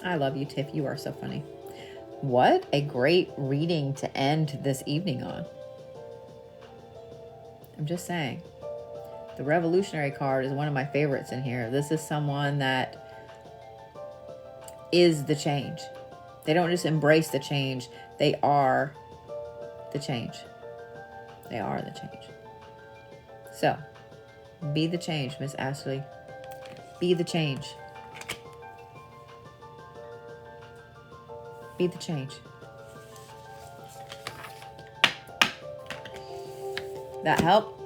I love you, Tiff. You are so funny. What a great reading to end this evening on. I'm just saying. The revolutionary card is one of my favorites in here. This is someone that is the change. They don't just embrace the change. They are the change. They are the change. So, be the change, Miss Ashley. Be the change. Be the change. That help?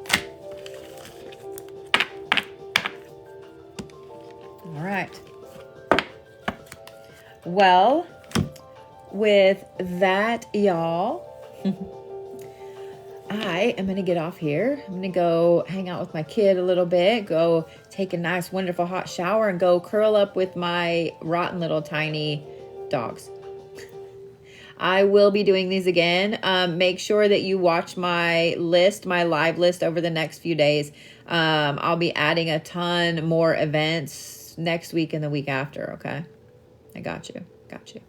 All right. Well, with that, y'all, I am going to get off here. I'm going to go hang out with my kid a little bit, go take a nice, wonderful hot shower, and go curl up with my rotten little tiny dogs. I will be doing these again. Make sure that you watch my list, my live list over the next few days. I'll be adding a ton more events next week and the week after, okay? I got you. Got you.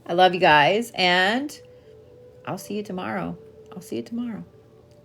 I love you guys, and I'll see you tomorrow.